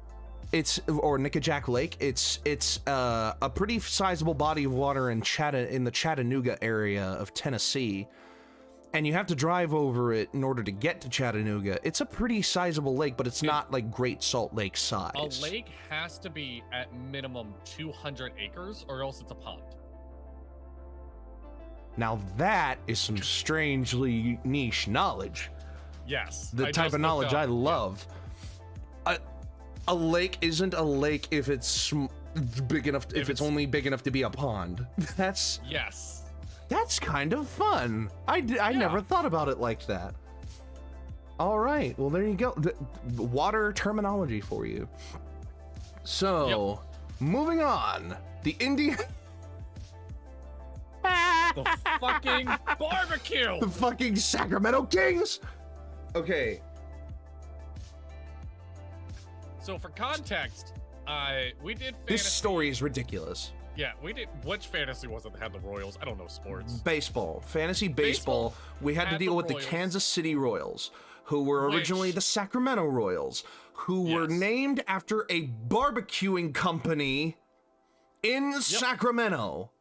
Or Nickajack Lake. It's a pretty sizable body of water in the Chattanooga area of Tennessee, and you have to drive over it in order to get to Chattanooga. It's a pretty sizable lake, but it's not like Great Salt Lake size. A lake has to be at minimum 200 acres, or else it's a pond. Now that is some strangely niche knowledge. Yes. The type of knowledge I love. A lake isn't a lake if it's big enough, if it's only big enough to be a pond. That's kind of fun. I never thought about it like that. All right, well, there you go. Water terminology for you. So, moving on. The Indian... The fucking barbecue! The fucking Sacramento Kings! Okay. So, for context, we did fantasy... This story is ridiculous. Yeah, we did... Which fantasy was it that had the Royals? I don't know sports. Baseball. Fantasy baseball. We had to deal with the Kansas City Royals, who were originally the Sacramento Royals, who were named after a barbecuing company in Sacramento.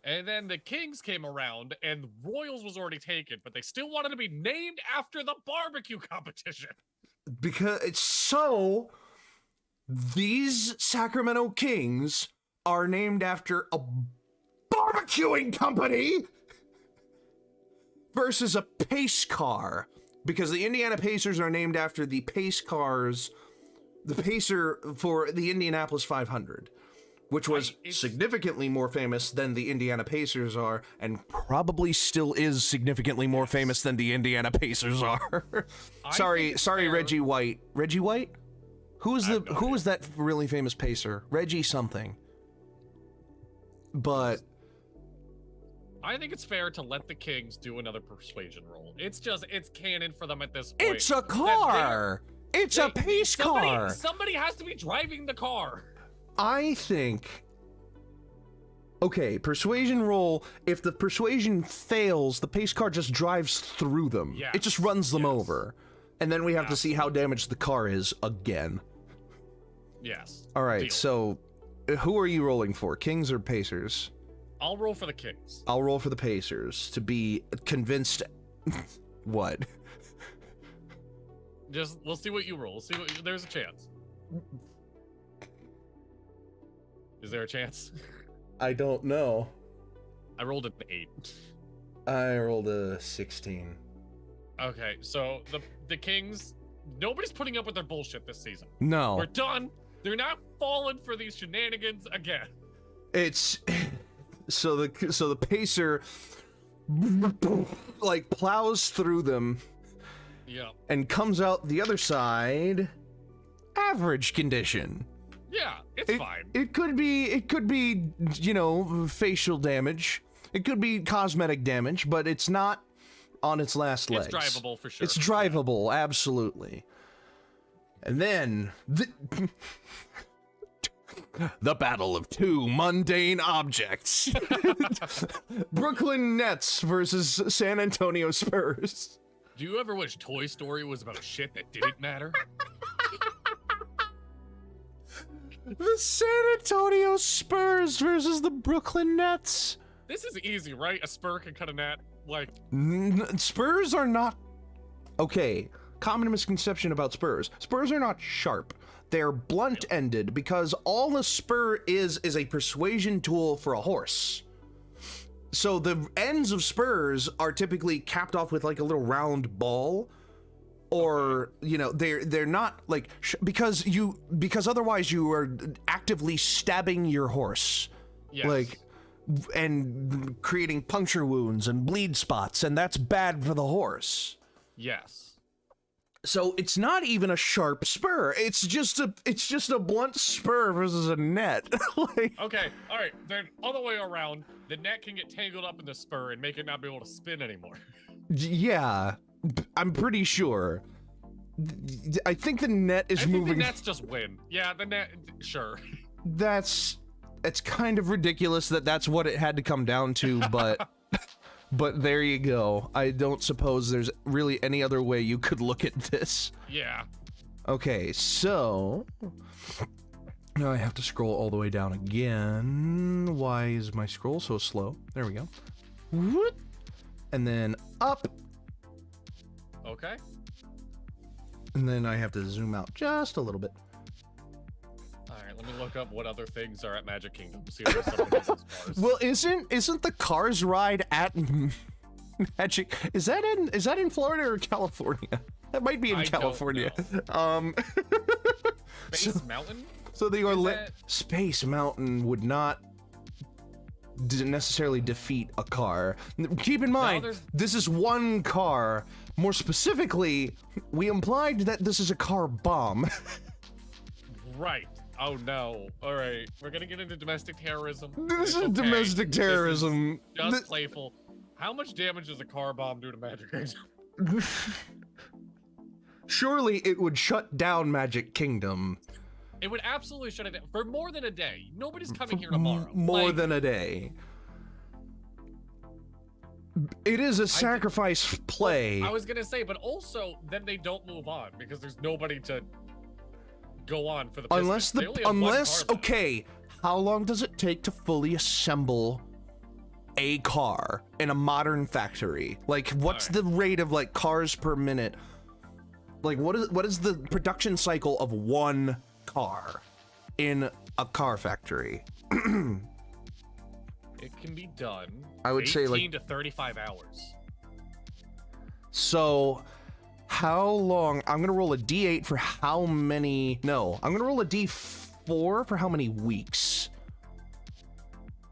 And then the Kings came around, and Royals was already taken, but they still wanted to be named after the barbecue competition. Because it's so... These Sacramento Kings are named after a barbecuing company versus a pace car, because the Indiana Pacers are named after the pace cars, the pacer for the Indianapolis 500, which was significantly more famous than the Indiana Pacers are, and probably still is significantly more famous than the Indiana Pacers are. sorry, Reggie White. Reggie White? Who is that really famous pacer? Reggie something. But I think it's fair to let the Kings do another persuasion roll. It's canon for them at this point. It's a car. It's a pace car. Somebody has to be driving the car. I think... Okay, persuasion roll. If the persuasion fails, the pace car just drives through them. Yes. It just runs them over. And then we have to see how damaged the car is again. Yes. All right, so who are you rolling for, Kings or Pacers? I'll roll for the Kings. I'll roll for the Pacers to be convinced. What? We'll see what you roll. There's a chance. Is there a chance? I don't know. I rolled an 8. I rolled a 16. Okay, so the Kings, nobody's putting up with their bullshit this season. No. We're done. They're not falling for these shenanigans again. It's so the pacer like plows through them. Yeah. And comes out the other side average condition. Yeah, it's fine. It could be, you know, facial damage. It could be cosmetic damage, but it's not on its last legs. It's drivable for sure. It's drivable, absolutely. And then the battle of two mundane objects. Brooklyn Nets versus San Antonio Spurs. Do you ever wish Toy Story was about shit that didn't matter? The San Antonio Spurs versus the Brooklyn Nets. This is easy, right? A spur can cut a net. Like, Spurs are not... Okay, common misconception about Spurs. Spurs are not sharp. They're blunt-ended because all a spur is a persuasion tool for a horse. So the ends of spurs are typically capped off with like a little round ball, or you know they're not like because otherwise you are actively stabbing your horse, like, and creating puncture wounds and bleed spots, and that's bad for the horse. Yes. So it's not even a sharp spur. It's just a blunt spur versus a net. Like, okay, all right. Then all the way around, the net can get tangled up in the spur and make it not be able to spin anymore. Yeah, I'm pretty sure. I think the net is moving. The nets just win. Yeah, the net. Sure. It's kind of ridiculous that that's what it had to come down to, but. But there you go. I don't suppose there's really any other way you could look at this. Yeah. Okay, so... Now I have to scroll all the way down again. Why is my scroll so slow? There we go. and then up, Okay. and then I have to zoom out just a little bit. All right, let me look up what other things are at Magic Kingdom to see if there's something else as cars. Well, isn't the Cars ride at Magic? Is that in Florida or California? That might be in California. Space Mountain? So the Space Mountain would not necessarily defeat a car. Keep in mind, this is one car. More specifically, we implied that this is a car bomb. Right. Oh no. All right. We're gonna get into domestic terrorism. This is domestic terrorism. This is just playful. How much damage does a car bomb do to Magic Kingdom? Surely it would shut down Magic Kingdom. It would absolutely shut it down for more than a day. Nobody's coming here tomorrow. More than a day. It is a sacrifice play. I was gonna say, but also then they don't move on because there's nobody to go on for the unless okay, how long does it take to fully assemble a car in a modern factory? Like, what's the rate of like cars per minute? Like, what is the production cycle of one car in a car factory? It can be done. I would say like 18 to 35 hours. So, how long? I'm gonna roll a D8 for how many? No, I'm gonna roll a D4 for how many weeks.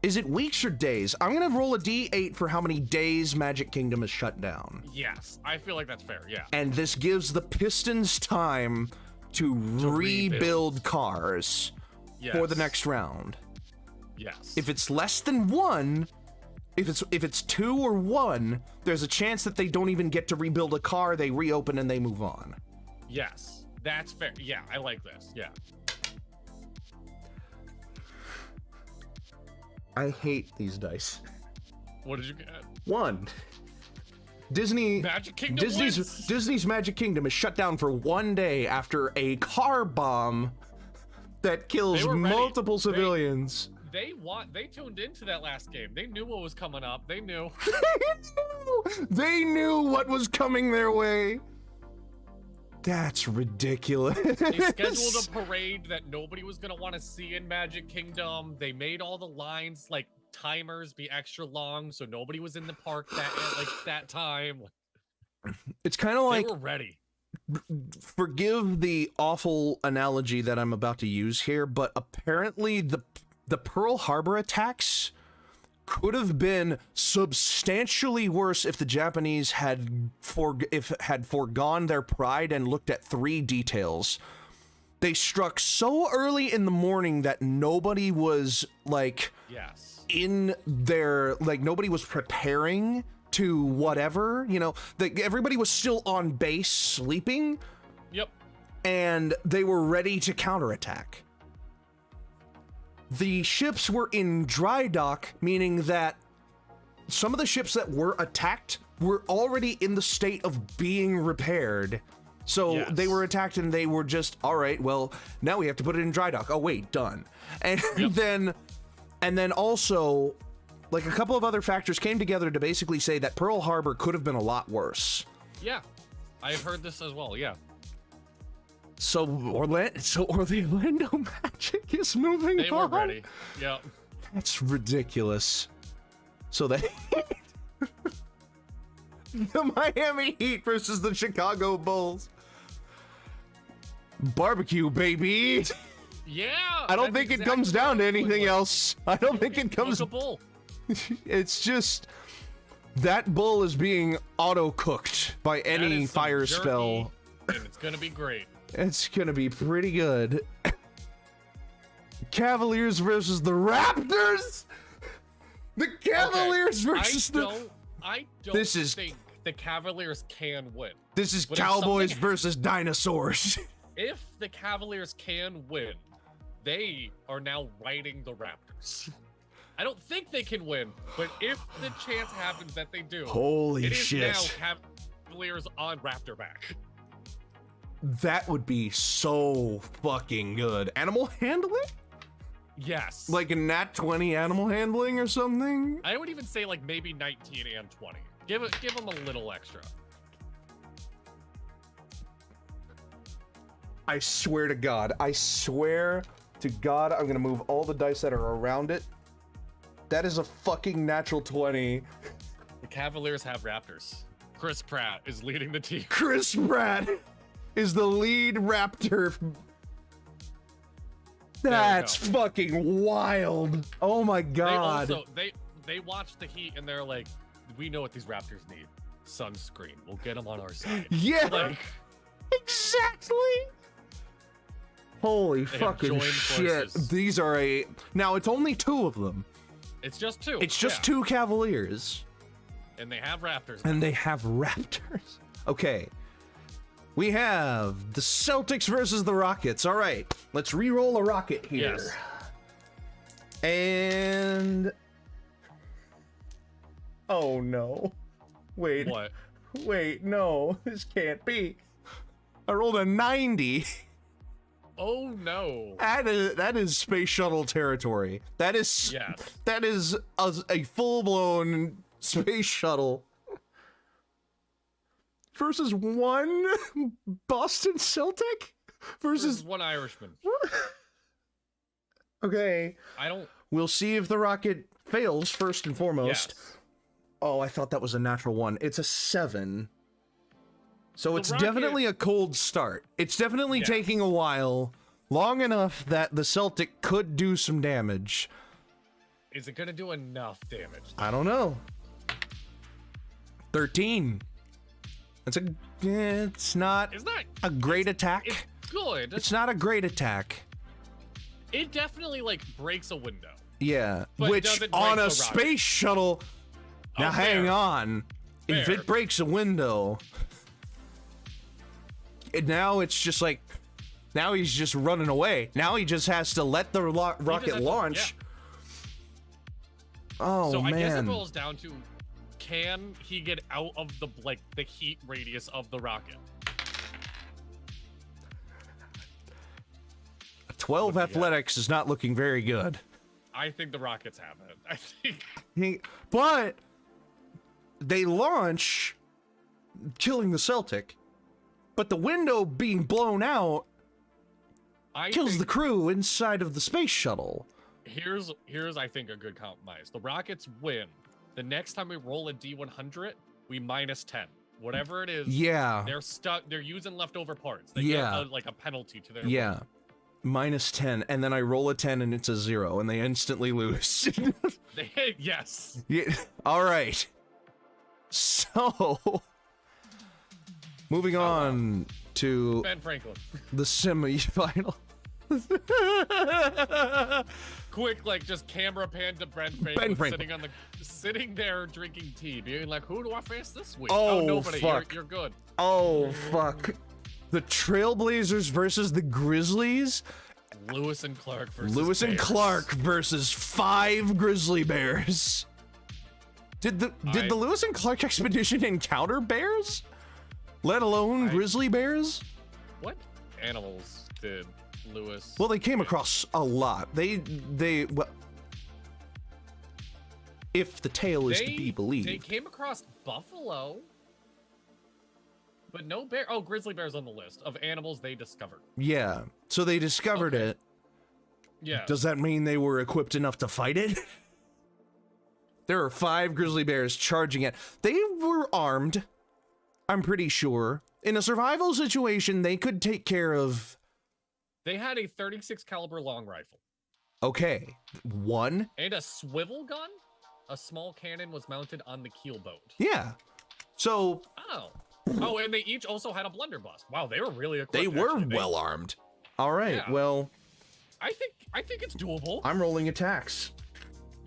Is it weeks or days? I'm gonna roll a D8 for how many days Magic Kingdom is shut down. Yes, I feel like that's fair, yeah. And this gives the Pistons time to rebuild cars for the next round. Yes. If it's less than one, if it's 2 or 1, there's a chance that they don't even get to rebuild a car, they reopen and they move on. Yes, that's fair. Yeah, I like this, yeah. I hate these dice. What did you get? 1. Magic Kingdom Disney's Magic Kingdom is shut down for 1 day after a car bomb that kills multiple civilians. They tuned into that last game. They knew what was coming up. They knew. They knew what was coming their way. That's ridiculous. They scheduled a parade that nobody was gonna want to see in Magic Kingdom. They made all the lines like timers be extra long, so nobody was in the park that time. It's kind of like they were ready. Forgive the awful analogy that I'm about to use here, but apparently the Pearl Harbor attacks could have been substantially worse if the Japanese had foregone their pride and looked at 3 details. They struck so early in the morning that nobody was like in their nobody was preparing to whatever, you know, everybody was still on base sleeping. Yep. And they were ready to counterattack. The ships were in dry dock, meaning that some of the ships that were attacked were already in the state of being repaired. So they were attacked and they were just, all right, well, now we have to put it in dry dock. Oh, wait, done. And then also, like, a couple of other factors came together to basically say that Pearl Harbor could have been a lot worse. Yeah, I've heard this as well, yeah. So Orlando Magic is moving on. They were ready. Yep. That's ridiculous. So the Miami Heat versus the Chicago Bulls. Barbecue, baby. Yeah. I don't think it comes down to anything else. I don't think it comes. Cook a bull. It's just that bull is being auto cooked by any fire spell. And it's gonna be great. It's gonna be pretty good. Cavaliers versus the Raptors. The Cavaliers versus I don't think the Cavaliers can win. This is Cowboys versus dinosaurs. If the Cavaliers can win, they are now riding the Raptors. I don't think they can win, but if the chance happens that they do, holy shit! It is now Cavaliers on Raptor back. That would be so fucking good. Animal handling? Yes. Like a nat 20 animal handling or something? I would even say like maybe 19 and 20. Give them a little extra. I swear to God, I'm gonna move all the dice that are around it. That is a fucking natural 20. The Cavaliers have Raptors. Chris Pratt is leading the team. Chris Pratt is the lead Raptor. That's fucking wild. Oh my God. They watch the Heat and they're like, we know what these Raptors need. Sunscreen. We'll get them on our side. Yeah. Like, exactly. Holy fucking shit. Forces. These are now it's only 2 of them. It's just 2. It's just 2 Cavaliers. And they have Raptors. And they have Raptors. Okay. We have the Celtics versus the Rockets. All right. Let's re-roll a Rocket here. Yes. And oh no. Wait. What? Wait, no. This can't be. I rolled a 90. Oh no. That is space shuttle territory. That is a full-blown space shuttle versus 1 Boston Celtic versus 1 Irishman. Okay. We'll see if the Rocket fails first and foremost. Yes. Oh, I thought that was a natural 1. It's a 7. So it's Rocket, definitely a cold start. It's definitely taking a while, long enough that the Celtic could do some damage. Is it going to do enough damage? I don't know. 13. It's not a great attack. It's good. It's not a great attack. It definitely like breaks a window. Yeah, But which on a space shuttle. Now hang on. If it breaks a window, now it's just like, now he's just running away. Now he just has to let the rocket launch. Oh so man. I guess it boils down to, can he get out of the heat radius of the rocket? 12 athletics is not looking very good. I think the Rockets have it. I think. But they launch, killing the Celtic. But the window being blown out kills the crew inside of the space shuttle. Here's I think a good compromise. The Rockets win. The next time we roll a D100, we -10. Whatever it is. Yeah. They're stuck. They're using leftover parts. They get like a penalty to their win. -10, and then I roll a 10 and it's a 0, and they instantly lose. Yes. Yeah. All right. So, moving on to Ben Franklin. The semifinal. Quick, like just camera pan to Ben Franklin, sitting there drinking tea, being like, "Who do I face this week? Oh, nobody. fuck. You're good." Oh fuck. The Trailblazers versus the Grizzlies. Lewis and Clark versus Lewis and Bears. Clark versus 5 Grizzly Bears. Did the Lewis and Clark expedition encounter bears? Let alone grizzly bears? What animals did Lewis? Well, they came across a lot. Well, if the tale is to be believed. They came across buffalo, but no bear. Oh, grizzly bears on the list of animals they discovered. Yeah, so they discovered it. Yeah. Does that mean they were equipped enough to fight it? There are 5 grizzly bears charging it. They were armed, I'm pretty sure. In a survival situation, they could take care of... They had a 36 caliber long rifle. Okay, 1. And a swivel gun? A small cannon was mounted on the keel boat. Yeah. So... Oh, and they each also had a blunderbuss. Wow, they were really equipped. They were well armed. All right, well... I think it's doable. I'm rolling attacks.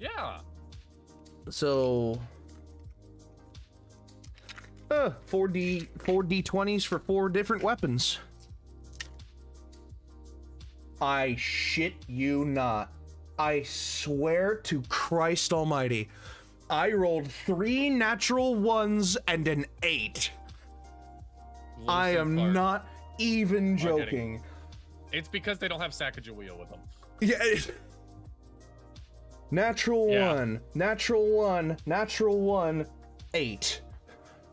Yeah. So... 4 D20s for 4 different weapons. I shit you not. I swear to Christ almighty. I rolled 3 natural 1s and an 8. I am not even joking. It's because they don't have Sacagawea with them. Yeah. Natural 1, natural 1, natural 1, 8.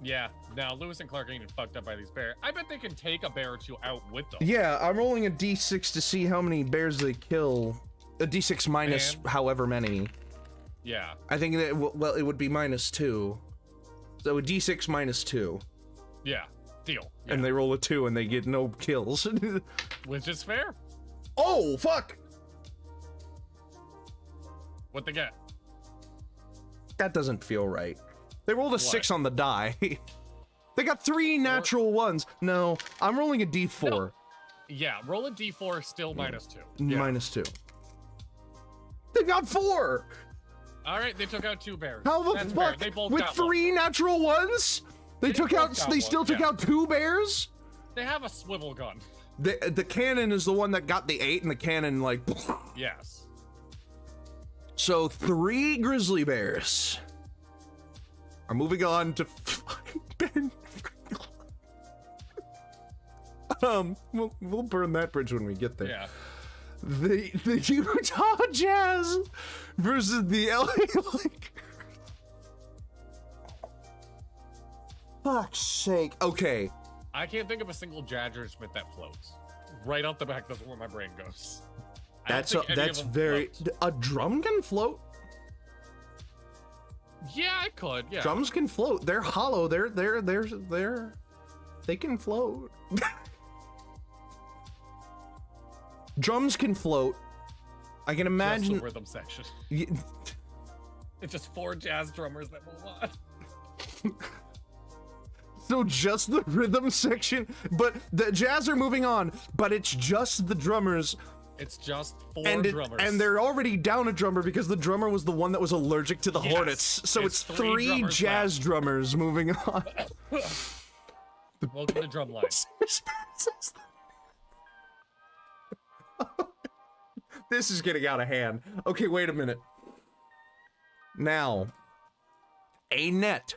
Yeah. Now Lewis and Clark are getting fucked up by these bears. I bet they can take a bear or two out with them. Yeah, I'm rolling a d6 to see how many bears they kill. A d6 minus however many. Yeah. I think that, well, it would be -2. So a d6 -2. Yeah. Deal. Yeah. And they roll a 2 and they get no kills. Which is fair. Oh, fuck! What they get? That doesn't feel right. They rolled a 6 on the die. They got 3 natural ones. No, I'm rolling a d4. No. Yeah, roll a d4, still -2. Yeah. -2. They got 4! All right, they took out 2 bears. How the That's fuck? fair. They both With got 3 natural ones? They They still took yeah. out 2 bears? They have a swivel gun. The cannon is the one that got the 8, and the cannon, like... Yes. So 3 grizzly bears are moving on to fucking Ben. We'll burn that bridge when we get there. Yeah. The Utah Jazz versus the LA Lakers. Fuck's sake. Okay. I can't think of a single judgment that floats. Right off the back, that's where my brain goes. I don't think any of them very. float. A drum can float. Yeah, I could. Yeah. Drums can float. They're hollow. They can float. Drums can float. I can imagine. Just the rhythm section. It's just 4 jazz drummers that move on. So just the rhythm section, but the jazz are moving on, but it's just the drummers. It's just 4 drummers. And they're already down a drummer because the drummer was the one that was allergic to the Hornets. So it's 3 jazz drummers moving on. Welcome to Drumline. This is getting out of hand. Okay, wait a minute. Now, a net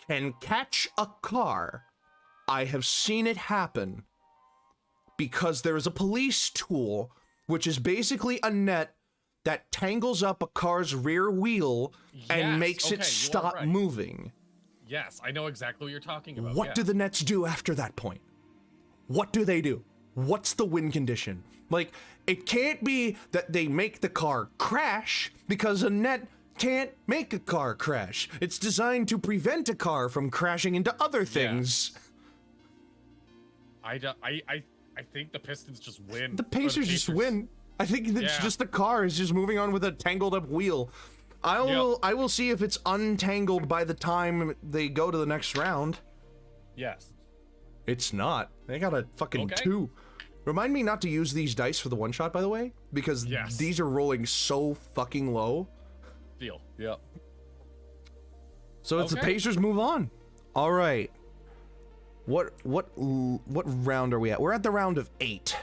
can catch a car. I have seen it happen because there is a police tool, which is basically a net that tangles up a car's rear wheel and makes it stop moving. Yes, I know exactly what you're talking about. What do the nets do after that point? What do they do? What's the win condition? Like, it can't be that they make the car crash because a net can't make a car crash. It's designed to prevent a car from crashing into other things. I think the Pistons just win. The Pacers just win. I think it's just the car is just moving on with a tangled up wheel. I will see if it's untangled by the time they go to the next round. Yes. It's not. They got a fucking 2. Remind me not to use these dice for the one shot, by the way, because these are rolling so fucking low. Deal. Yep. So it's the Pacers move on. All right. What round are we at? We're at the round of 8.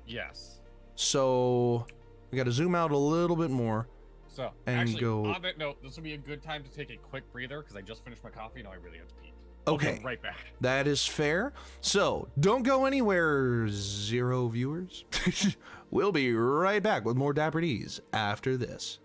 Yes. So we got to zoom out a little bit more. So and actually, go. On that note, this would be a good time to take a quick breather because I just finished my coffee and I really have to pee. Okay. I'll be right back. That is fair. So don't go anywhere, 0 viewers. We'll be right back with more Dapper Ds after this.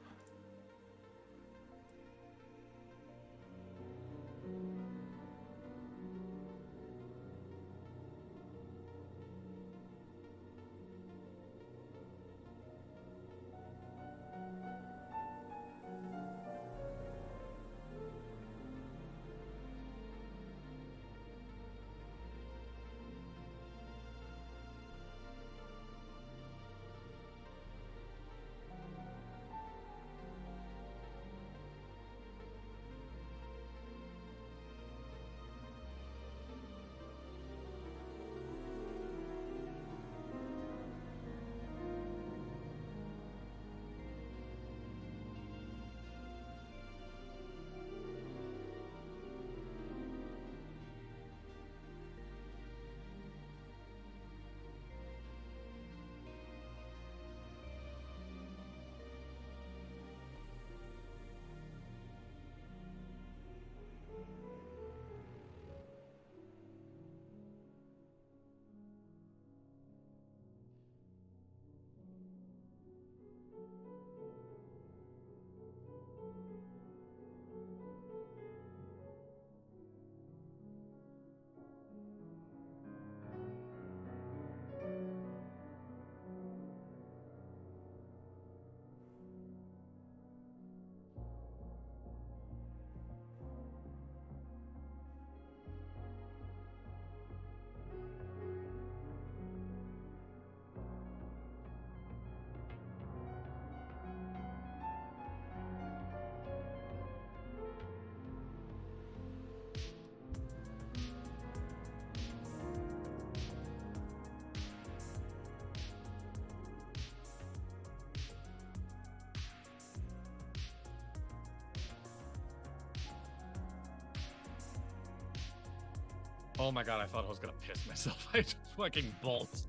Oh my god, I thought I was gonna piss myself. I just fucking bolt.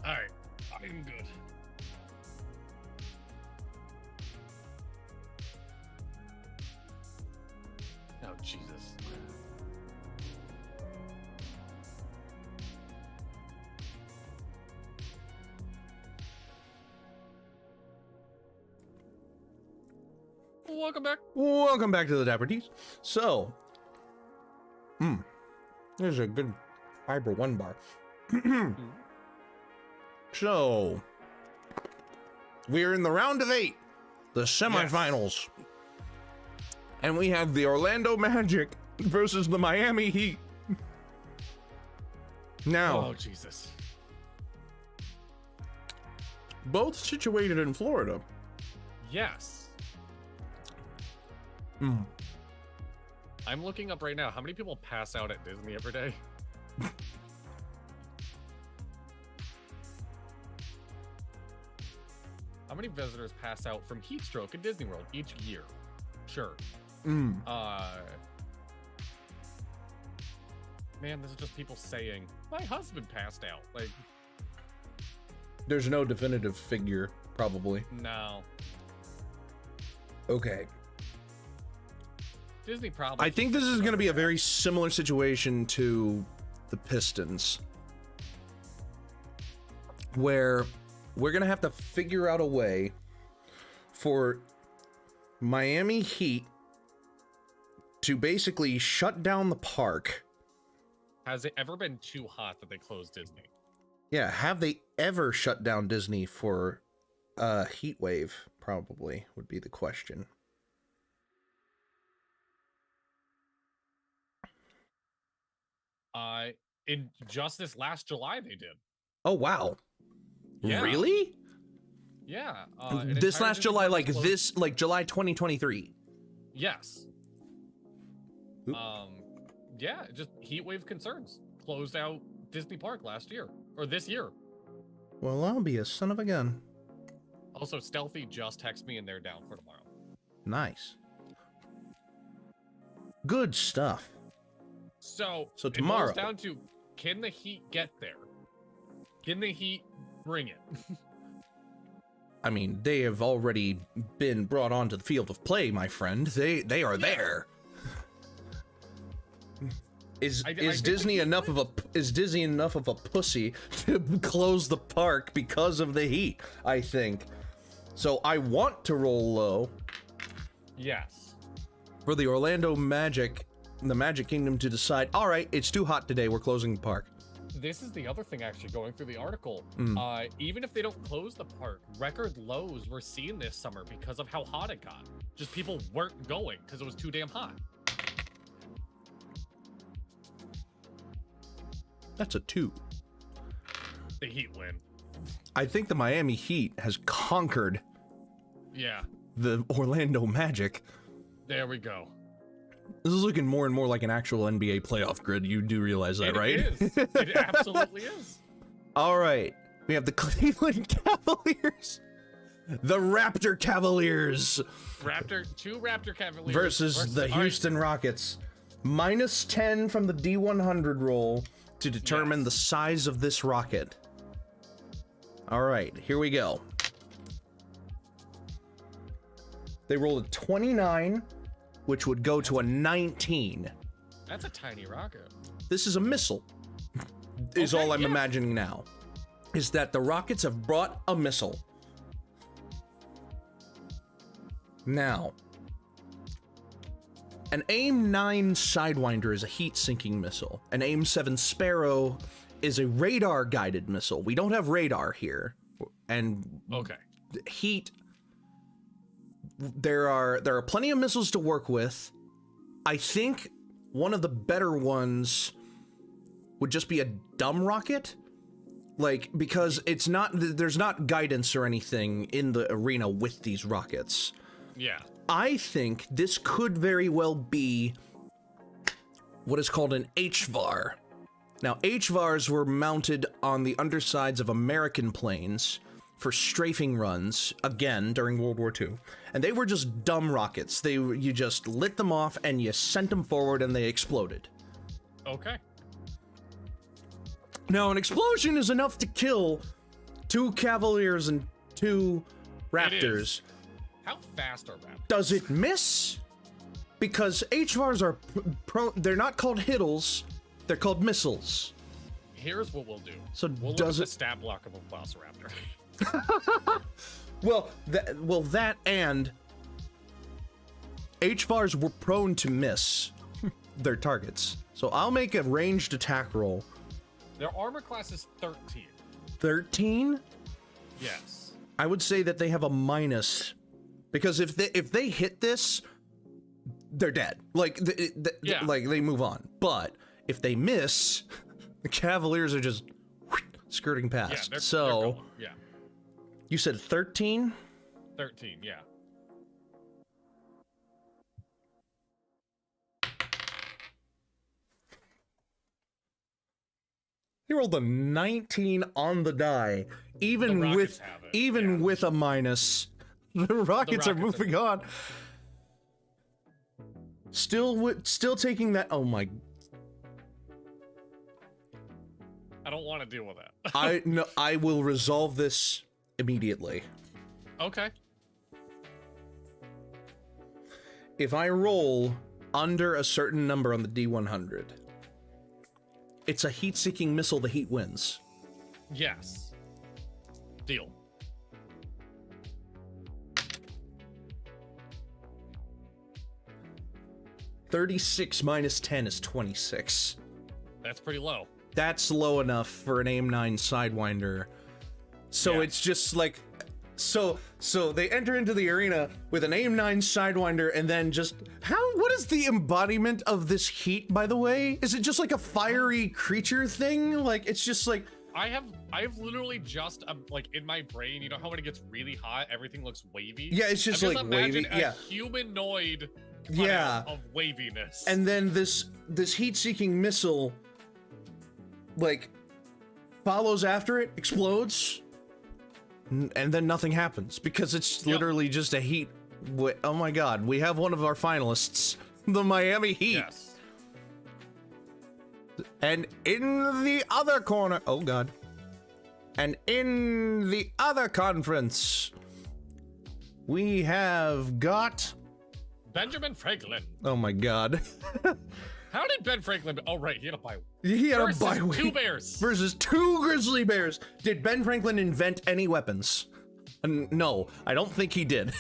Alright, I'm good. Oh, Jesus. Welcome back. Welcome back to the Dapper D's. So, there's a good fiber 1 bar. So, we're in the round of 8, the semifinals. Yes. And we have the Orlando Magic versus the Miami Heat. Now, oh, Jesus. Both situated in Florida. Yes. I'm looking up right now. How many people pass out at Disney every day? How many visitors pass out from heat stroke at Disney World each year? Sure. Man, this is just people saying, my husband passed out. Like, there's no definitive figure, probably. No. Okay. Disney probably. I think this is going to be a very similar situation to the Pistons, where we're going to have to figure out a way for Miami Heat to basically shut down the park. Has it ever been too hot that they closed Disney? Yeah, have they ever shut down Disney for a heat wave? Probably would be the question. In just this last July, they did. Oh, wow. Yeah. Really? Yeah. This last July, like closed. This, like July 2023. Yes. Oop. Yeah, just heat wave concerns. Closed out Disney Park last year, or this year. Well, I'll be a son of a gun. Also, Stealthy just texted me and they're down for tomorrow. Nice. Good stuff. So tomorrow, it boils down to, can the Heat get there? Can the Heat bring it? I mean, they have already been brought onto the field of play, my friend. They are there. Is Disney enough of a pussy to close the park because of the heat? I think. So I want to roll low. Yes. For the Orlando Magic, the Magic Kingdom to decide, all right, it's too hot today, we're closing the park. This is the other thing, actually, going through the article. Even if they don't close the park, record lows were seen this summer because of how hot it got. Just people weren't going because it was too damn hot. That's a 2. The Heat win. I think the Miami Heat has conquered the Orlando Magic. There we go. This is looking more and more like an actual NBA playoff grid. You do realize that, right? It is. It absolutely is. All right. We have the Cleveland Cavaliers. The Raptor Cavaliers. Two Raptor Cavaliers. Versus the Houston Rockets. -10 from the D100 roll to determine the size of this rocket. All right, here we go. They rolled a 29, which would go to a 19. That's a tiny rocket. This is a missile, is all I'm imagining now. Is that the Rockets have brought a missile. Now, an AIM-9 Sidewinder is a heat-sinking missile. An AIM-7 Sparrow is a radar-guided missile. We don't have radar here. And heat... There are plenty of missiles to work with. I think one of the better ones would just be a dumb rocket. Like, because it's not... There's not guidance or anything in the arena with these rockets. Yeah. I think this could very well be what is called an HVAR. Now, HVARs were mounted on the undersides of American planes for strafing runs, again, during World War II. And they were just dumb rockets. You just lit them off and you sent them forward and they exploded. Okay. Now, an explosion is enough to kill 2 Cavaliers and 2 Raptors. How fast are Raptors? Does it miss? Because HVARs are they're not called hittles, they're called missiles. Here's what we'll do. So we'll does look at it the stat block of a Velociraptor. Well, that and HVARs were prone to miss their targets. So I'll make a ranged attack roll. Their armor class is 13. 13? Yes. I would say that they have a minus, because if they hit this, they're dead. Like like they move on. But if they miss, the Cavaliers are just skirting past. Yeah, so they're going. Yeah. You said 13? 13, yeah. He rolled a 19 on the die, even with a minus. The Rockets are moving on. Still taking that. Oh my! I don't want to deal with that. I will resolve this immediately. Okay. If I roll under a certain number on the D100, it's a heat-seeking missile. The heat wins. Yes. Deal. $36 minus 10 is 26. That's pretty low. That's low enough for an AIM-9 Sidewinder. So it's just like, so they enter into the arena with an AIM-9 Sidewinder, and then just what is the embodiment of this heat, by the way? Is it just like a fiery creature thing? Like, it's just like, I have literally just like in my brain, you know how when it gets really hot, everything looks wavy? Yeah, it's just like wavy. A humanoid of waviness. And then this heat-seeking missile like follows after it, explodes, and then nothing happens because it's literally just a heat. Oh my god, we have one of our finalists, the Miami Heat. Yes. And in the other corner, oh god. And in the other conference, we have got Benjamin Franklin. Oh my god. How did Ben Franklin? Oh right, he had a bye. He had a bye week. 2 bears versus 2 grizzly bears. Did Ben Franklin invent any weapons? No, I don't think he did.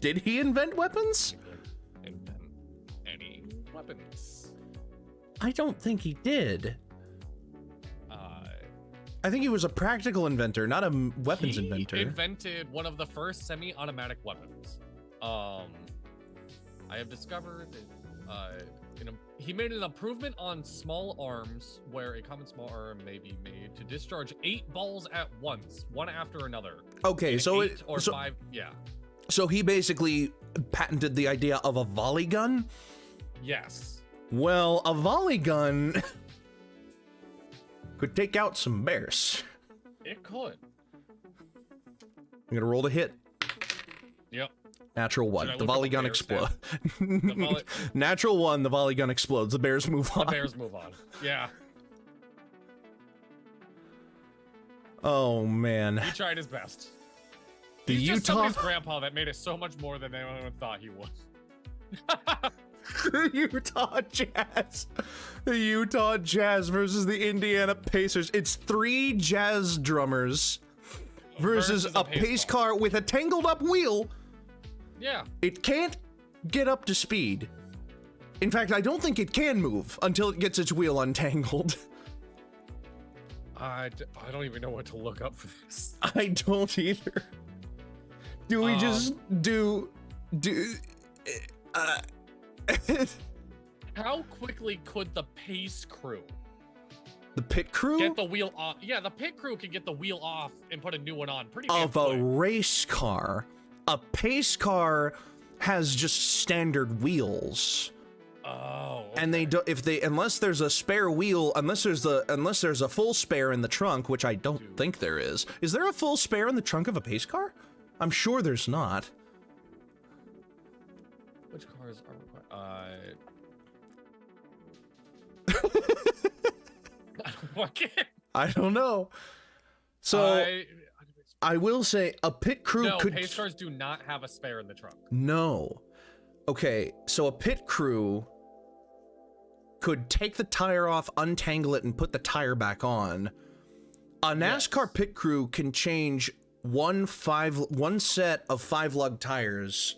Did he invent weapons? Invent any weapons? I don't think he did. I think he was a practical inventor, not a weapons inventor. He invented one of the first semi-automatic weapons. I have discovered he made an improvement on small arms, where a common small arm may be made to discharge 8 balls at once, one after another. Okay, so 8 or 5, yeah. So he basically patented the idea of a volley gun? Yes. Well, a volley gun could take out some bears. It could. I'm gonna roll to hit. Yep. Natural 1. The volley gun explodes. Volley Natural 1. The volley gun explodes. The bears move on. The bears move on. Yeah. Oh man. He tried his best. The He's just Utah somebody's grandpa that made it so much more than anyone thought he was. The Utah Jazz. The Utah Jazz versus the Indiana Pacers. It's 3 Jazz drummers versus a pace car with a tangled up wheel. Yeah. It can't get up to speed. In fact, I don't think it can move until it gets its wheel untangled. I don't even know what to look up for this. I don't either. Do we just do how quickly could the pace crew, the pit crew, get the wheel off? Yeah, the pit crew can get the wheel off and put a new one on pretty of a race car. A pace car has just standard wheels. Oh. Okay. And they don't, unless there's a spare wheel, unless there's a full spare in the trunk, which I don't think there is. Is there a full spare in the trunk of a pace car? I'm sure there's not. Which cars are required? I don't know. So I will say a pit crew could. Pace cars do not have a spare in the trunk. No. Okay, so a pit crew could take the tire off, untangle it, and put the tire back on. A NASCAR pit crew can change one set of 5-lug tires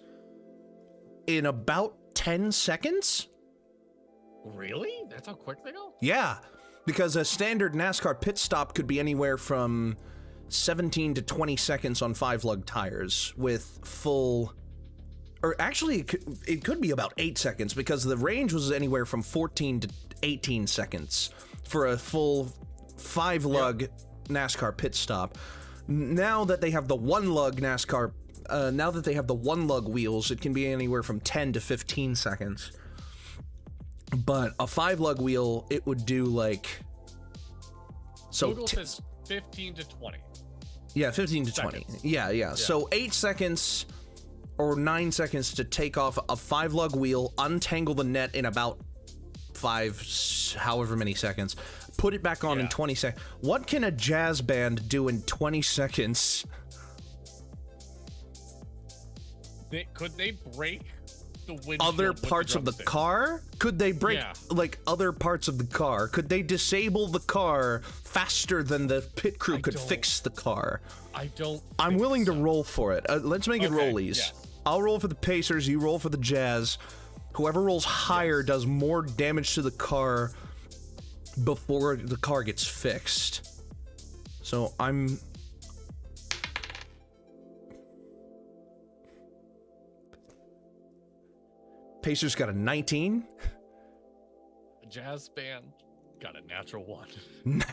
in about 10 seconds. Really? That's how quick they go? Yeah, because a standard NASCAR pit stop could be anywhere from 17 to 20 seconds on 5-lug tires with full... Or actually, it could be about 8 seconds because the range was anywhere from 14 to 18 seconds for a full 5-lug NASCAR pit stop. Now that they have the 1-lug NASCAR, now that they have the 1-lug wheels, it can be anywhere from 10 to 15 seconds. But a 5-lug wheel, it would do like... So Google says 15 to 20. Yeah, 15 to 20. Yeah. So 8 seconds or 9 seconds to take off a 5-lug wheel, untangle the net in about however many seconds, put it back on in 20 seconds. What can a jazz band do in 20 seconds? Could they break the windshield other parts of the car? Could they break like other parts of the car? Could they disable the car faster than the pit crew could fix the car? I'm willing to roll for it. Let's make it rollies. Yes. I'll roll for the Pacers, you roll for the Jazz. Whoever rolls higher does more damage to the car before the car gets fixed. So I'm... Pacers got a 19. Jazz band got a natural 1.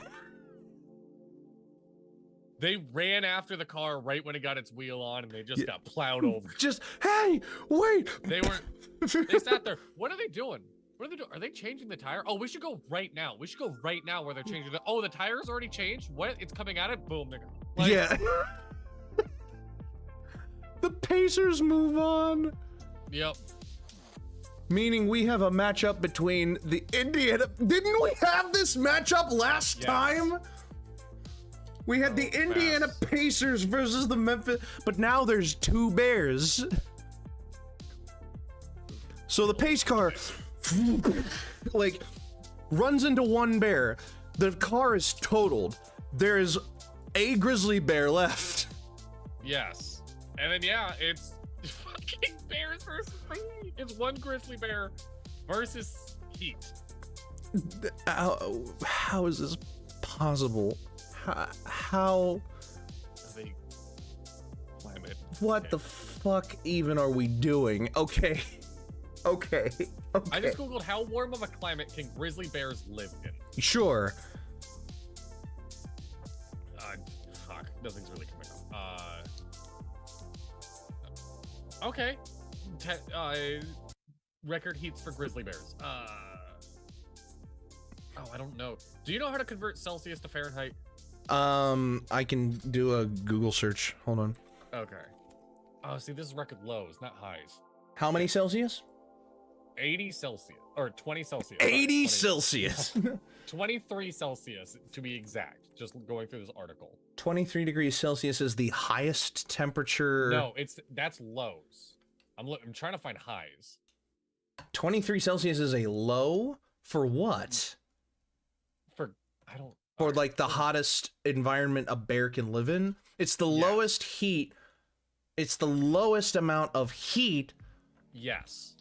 They ran after the car right when it got its wheel on, and they just got plowed over. Just, hey, wait! They sat there. What are they doing? What are they doing? Are they changing the tire? Oh, we should go right now. We should go right now where they're changing the... Oh, the tire's already changed? What? It's coming at it? Boom, they're gone. Like... Yeah. The Pacers move on. Yep. Meaning we have a matchup between the Indiana... Didn't we have this matchup last time? We had the Indiana Pacers versus the Memphis... But now there's 2 bears. So the pace car... like, runs into 1 bear. The car is totaled. There is a grizzly bear left. Yes. And then, it's... fucking bears versus Heat. It's 1 grizzly bear versus Heat. How is this possible? How? The climate. What the fuck even are we doing? Okay. I just googled how warm of a climate can grizzly bears live in. Sure. Fuck. Nothing's really coming up. Okay. Record heats for grizzly bears. I don't know. Do you know how to convert Celsius to Fahrenheit? I can do a Google search. Hold on. Okay. Oh, see, this is record lows, not highs. How many Celsius? 80 Celsius, or 20 Celsius. 80 Celsius. 23 Celsius, to be exact. Just going through this article. 23 degrees Celsius is the highest temperature. No, that's lows. I'm trying to find highs. 23 Celsius is a low for what? For like the hottest environment a bear can live in. It's the lowest heat. It's the lowest amount of heat. Yes.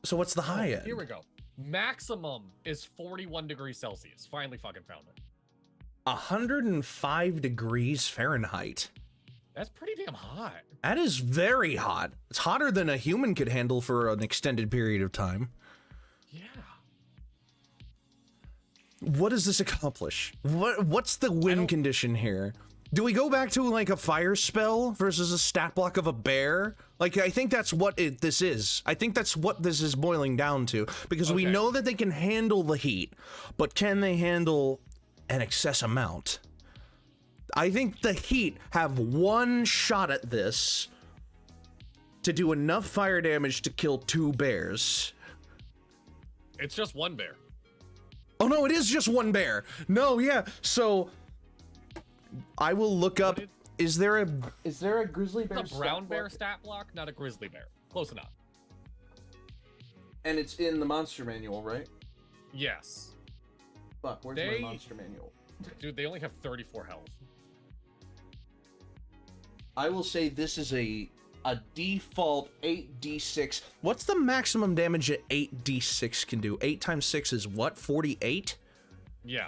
So what's the high end? Here we go. Maximum is 41 degrees Celsius. Finally fucking found it. 105 degrees Fahrenheit. That's pretty damn hot. That is very hot. It's hotter than a human could handle for an extended period of time. Yeah. What does this accomplish? What's the win condition here? Do we go back to like a fire spell versus a stat block of a bear? Like, I think that's what this is. I think that's what this is boiling down to. Because we know that they can handle the heat, but can they handle an excess amount? I think the Heat have 1 shot at this to do enough fire damage to kill 2 bears. It's just 1 bear. Oh no, it is just one bear. No, yeah. So I will look up. Is there a grizzly bear? It's a brown bear stat block, not a grizzly bear. Close enough. And it's in the monster manual, right? Yes. Fuck, where's my monster manual? Dude, they only have 34 health. I will say this is a default 8d6. What's the maximum damage that 8d6 can do? 8 times 6 is what? 48? Yeah.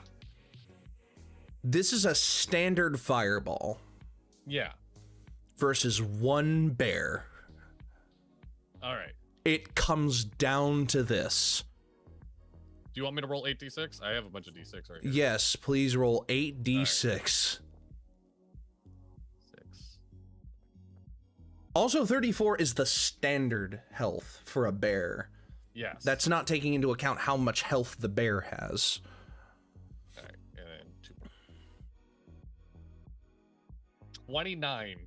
This is a standard fireball. Yeah. Versus one bear. All right. It comes down to this. Do you want me to roll 8d6? I have a bunch of d6 right here. Yes, please roll 8d6. Also, 34 is the standard health for a bear. Yes. That's not taking into account how much health the bear has. All right, and then 2 more. 29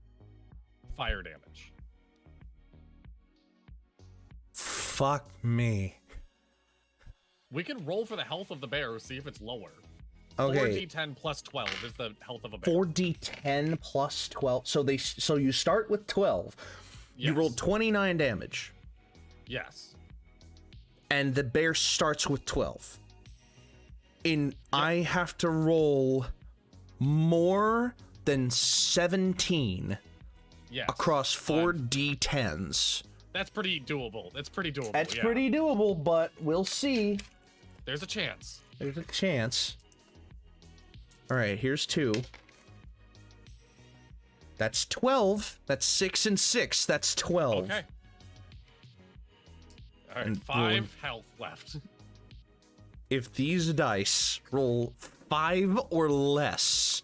fire damage. Fuck me. We can roll for the health of the bear, see if it's lower. Okay. 4d10 plus 12 is the health of a bear. 4d10 plus 12. So you start with 12. Yes. You roll 29 damage. Yes. And the bear starts with 12. I have to roll more than 17 across 4d10s. That's pretty doable. That's pretty doable. That's pretty doable, but we'll see. There's a chance. There's a chance. All right, here's 2. That's 12. That's 6 and 6. That's 12. Okay. All right, And 5 health left. If these dice roll 5 or less,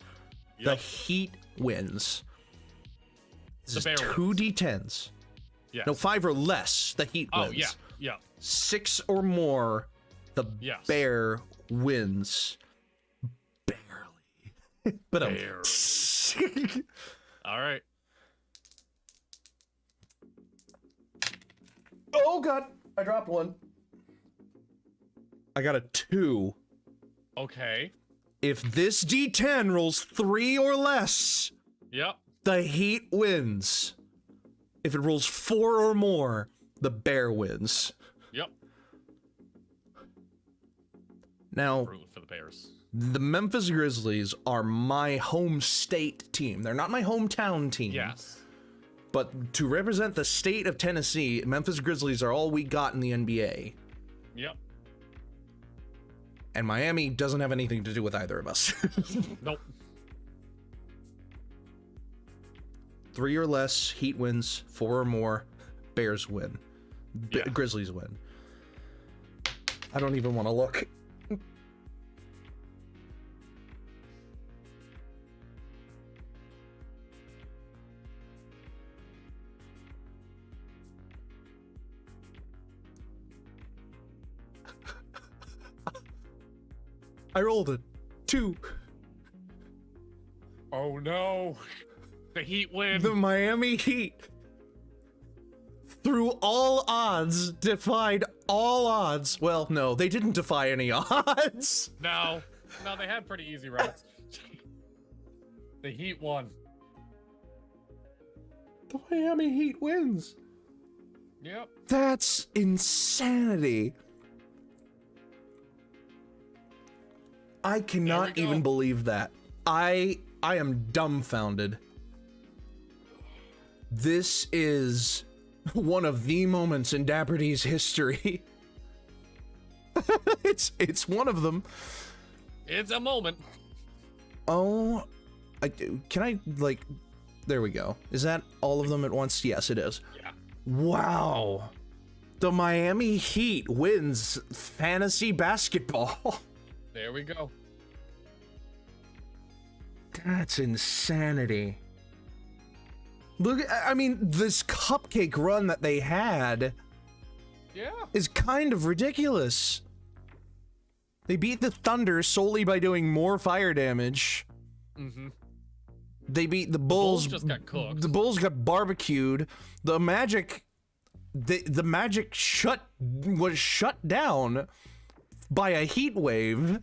the heat wins. This is bear 2d10s. Yes. No, 5 or less, the heat wins. Oh, yeah, yeah. 6 or more, the bear wins. Barely. But Barely. All right. Oh, God. I dropped one. I got a 2. Okay. If this d10 rolls 3 or less, Yep. the heat wins. If it rolls 4 or more, the bear wins. Yep. Now, Rooting for the Bears. the Memphis Grizzlies are my home state team. They're not my hometown team. Yes. But to represent the state of Tennessee, Memphis Grizzlies are all we got in the NBA. Yep. And Miami doesn't have anything to do with either of us. Nope. 3 or less, Heat wins. 4 or more, Bears win. Grizzlies win. I don't even want to look. I rolled a 2. Oh no. The Heat win. The Miami Heat, through all odds, defied all odds. Well, no, they didn't defy any odds. No, they had pretty easy routes. The Heat won. The Miami Heat wins. Yep. That's insanity. I cannot even believe that. I am dumbfounded. This is one of the moments in Dapper D's history. It's one of them. It's a moment. Oh, can I, like, there we go. Is that all of them at once? Yes, it is. Yeah. Wow. The Miami Heat wins fantasy basketball. There we go. That's insanity. Look, I mean, this cupcake run that they had is kind of ridiculous. They beat the Thunder solely by doing more fire damage. Mm-hmm. They beat the Bulls. The Bulls just got cooked. The Bulls got barbecued. The Magic, the Magic was shut down by a heat wave.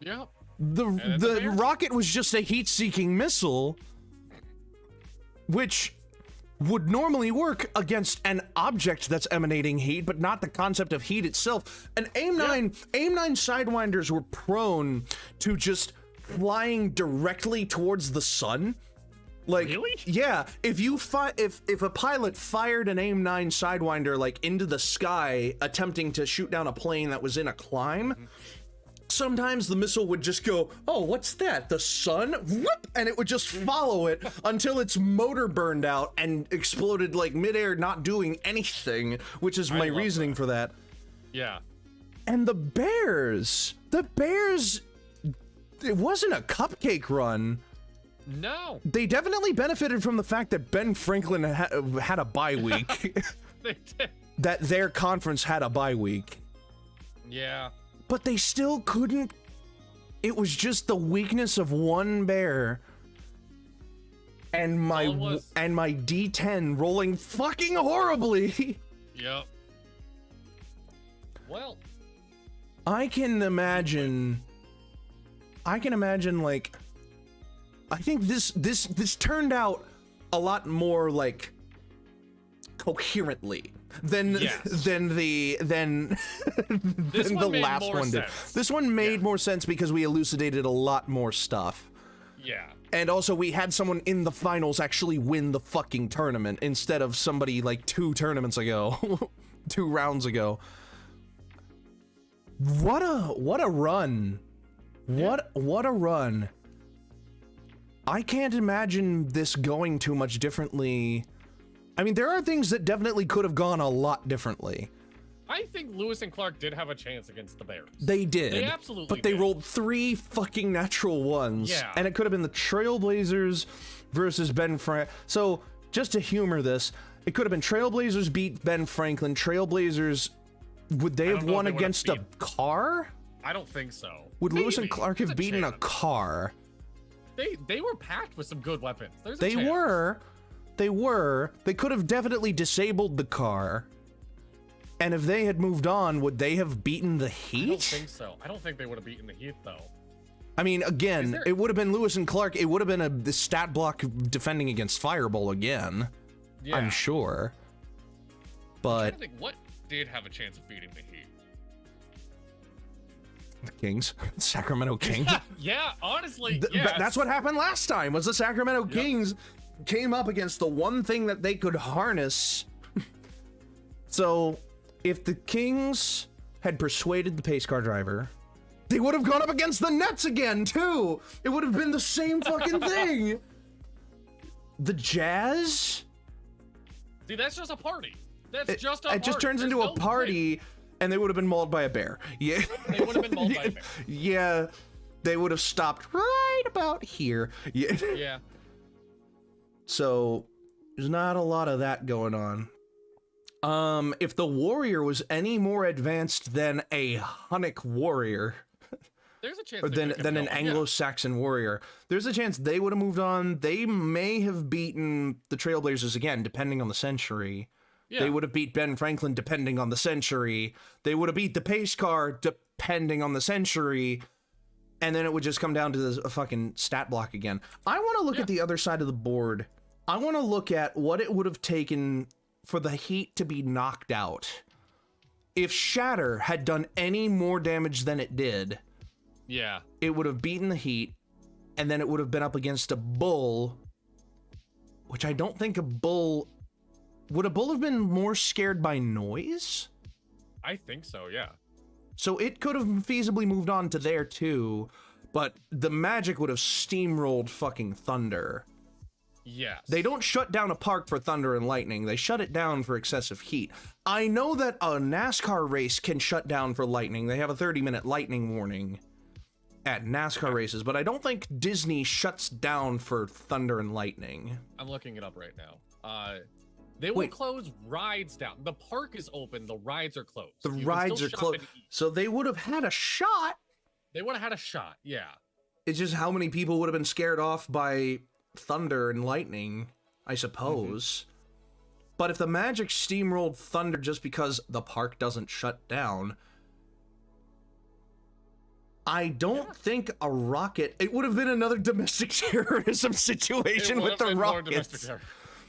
Yeah. The rocket was just a heat-seeking missile, which would normally work against an object that's emanating heat, but not the concept of heat itself. And AIM-9 Sidewinders were prone to just flying directly towards the sun. Like, really? Yeah, if a pilot fired an AIM-9 Sidewinder like into the sky, attempting to shoot down a plane that was in a climb, sometimes the missile would just go, oh, what's that? The sun? Whoop! And it would just follow it until its motor burned out and exploded like midair, not doing anything, which is my reasoning for that. Yeah. And the Bears, it wasn't a cupcake run. No. They definitely benefited from the fact that Ben Franklin had a bye week. They did. That their conference had a bye week. Yeah. But they still couldn't. It was just the weakness of one bear and my D10 rolling fucking horribly. Yep. Well, I can imagine like, I think this turned out a lot more like coherently than the last one did. This one made more sense because we elucidated a lot more stuff. Yeah. And also we had someone in the finals actually win the fucking tournament instead of somebody like 2 tournaments ago, 2 rounds ago. What a run. What a run. I can't imagine this going too much differently. I mean, there are things that definitely could have gone a lot differently. I think Lewis and Clark did have a chance against the Bears. They did. They absolutely But they did. rolled 3 fucking natural ones. Yeah. And it could have been the Trailblazers versus Ben Franklin. So, just to humor this, it could have been Trailblazers beat Ben Franklin. Trailblazers, would they have won against a car? I don't think so. Would Maybe. Lewis and Clark have beaten a car? They were packed with some good weapons. There's a They chance. were. They were. They could have definitely disabled the car. And if they had moved on, would they have beaten the Heat? I don't think so. I don't think they would have beaten the Heat, though. I mean, again, it would have been Lewis and Clark. It would have been the stat block defending against Fireball again. Yeah. I'm sure. But I'm trying to think, what did have a chance of beating the Heat? the Kings, Sacramento Kings. Yeah, honestly, yes. That's what happened last time. Was the Sacramento Kings came up against the one thing that they could harness. So, if the Kings had persuaded the pace car driver, they would have gone up against the Nets again, too. It would have been the same fucking thing. The Jazz? See, that's just a party. That's just a party. It just turns into a party, and they would have been mauled by a bear. Yeah. They would have been mauled by a bear. Yeah. They would have stopped right about here. Yeah. Yeah. So, there's not a lot of that going on. If the warrior was any more advanced than a Hunnic warrior, there's a chance or than an Anglo-Saxon warrior, there's a chance they would have moved on. They may have beaten the Trailblazers again, depending on the century. Yeah. They would have beat Ben Franklin, depending on the century. They would have beat the pace car, depending on the century. And then it would just come down to this fucking stat block again. I want to look at the other side of the board. I want to look at what it would have taken for the Heat to be knocked out. If Shatter had done any more damage than it did, it would have beaten the Heat, and then it would have been up against a Bull, which I don't think a Bull... Would a Bull have been more scared by noise? I think so, yeah. So it could have feasibly moved on to there too, but the Magic would have steamrolled fucking Thunder. Yes. They don't shut down a park for thunder and lightning. They shut it down for excessive heat. I know that a NASCAR race can shut down for lightning. They have a 30-minute lightning warning at NASCAR races, but I don't think Disney shuts down for thunder and lightning. I'm looking it up right now. They will close rides down. The park is open. The rides are closed. The rides are closed. So they would have had a shot. They would have had a shot, yeah. It's just how many people would have been scared off by thunder and lightning, I suppose. But if the Magic steamrolled Thunder just because the park doesn't shut down, I don't think a rocket. It would have been another domestic terrorism situation with the rockets,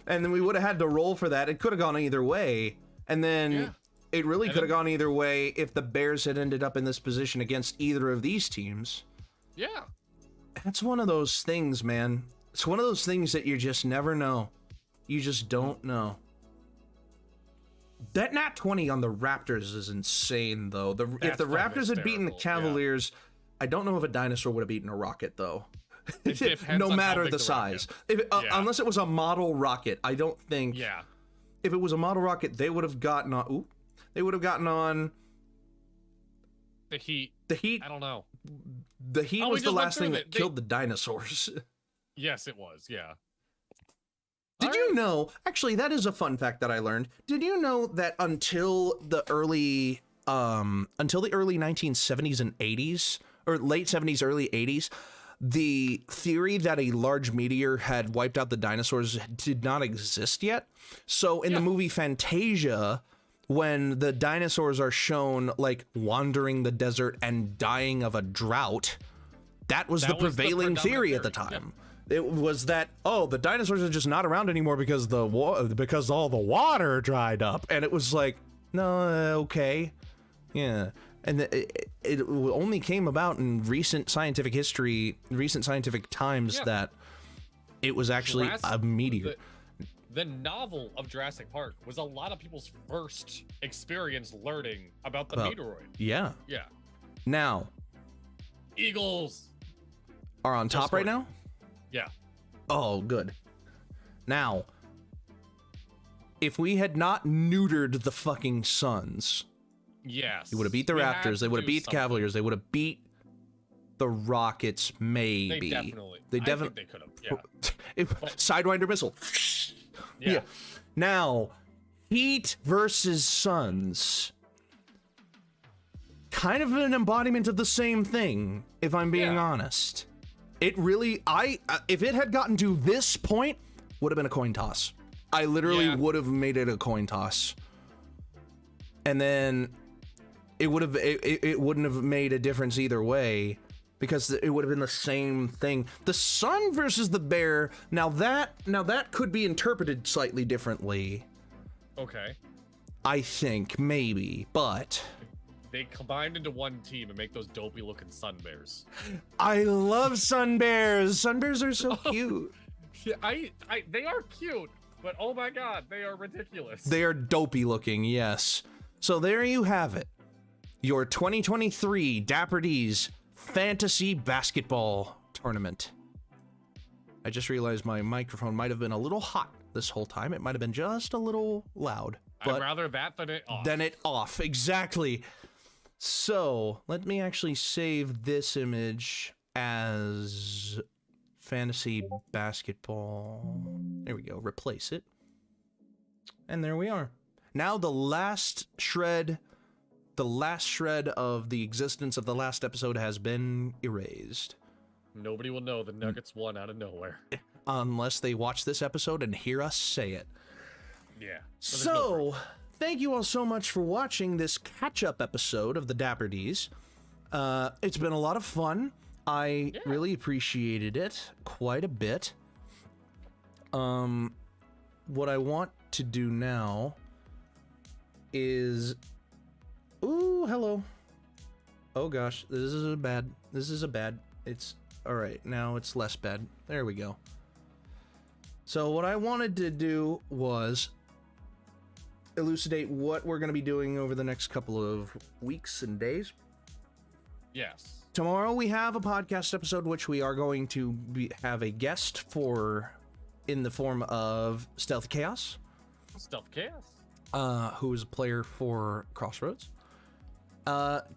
and then we would have had to roll for that. It could have gone either way, and then it really could have gone either way if the Bears had ended up in this position against either of these teams. Yeah, that's one of those things, man. It's one of those things that you just never know. You just don't know. That nat 20 on the Raptors is insane, though. If the Raptors had beaten the Cavaliers, I don't know if a dinosaur would have beaten a rocket, though. No matter the size. Unless it was a model rocket, I don't think. Yeah. If it was a model rocket, they would have gotten on. Ooh, they would have gotten on. The Heat. The Heat. I don't know. The Heat was the last thing that killed the dinosaurs. Yes, it was. Yeah. Did you know? Actually, that is a fun fact that I learned. Did you know that until the early 1970s and 80s, or late 70s, early 80s, the theory that a large meteor had wiped out the dinosaurs did not exist yet? So in the movie Fantasia, when the dinosaurs are shown like wandering the desert and dying of a drought, that was the prevailing theory at the time. It was that, oh, the dinosaurs are just not around anymore because because all the water dried up. And it was like, no, okay. Yeah. And it only came about in recent scientific history, recent scientific times that it was actually a meteor. The novel of Jurassic Park was a lot of people's first experience learning about the meteoroid. Yeah. Yeah. Now, Eagles are on top right now? Yeah. Oh, good. Now, if we had not neutered the fucking Suns, yes, they would have beat the Raptors. They would have beat the Cavaliers. They would have beat the Rockets. Maybe they definitely. They could have. Yeah. Sidewinder missile. Yeah. Now, Heat versus Suns. Kind of an embodiment of the same thing, if I'm being honest. It really, if it had gotten to this point, would have been a coin toss. I literally would have made it a coin toss. And then it wouldn't have made a difference either way, because it would have been the same thing. The Sun versus the Bear, now that could be interpreted slightly differently. Okay. I think, maybe, but they combined into one team and make those dopey looking sun bears. I love sun bears. Sun bears are so cute. Yeah, they are cute, but oh my god, they are ridiculous. They are dopey looking, yes. So there you have it. Your 2023 Dapper D's Fantasy Basketball Tournament. I just realized my microphone might have been a little hot this whole time. It might have been just a little loud. But I'd rather that than it off. Exactly. So let me actually save this image as Fantasy Basketball. There we go. Replace it. And there we are. Now the last shred of the existence of the last episode has been erased. Nobody will know the Nuggets won out of nowhere. Unless they watch this episode and hear us say it. Yeah. So, thank you all so much for watching this catch-up episode of the Dapper D's. It's been a lot of fun. I really appreciated it quite a bit. What I want to do now is... Ooh, hello. Oh gosh, this is a bad. It's alright, now it's less bad. There we go. So what I wanted to do was elucidate what we're going to be doing over the next couple of weeks and days. Yes. Tomorrow we have a podcast episode which we are going to have a guest for in the form of Stealth Chaos. Stealth Chaos? Who is a player for Crossroads.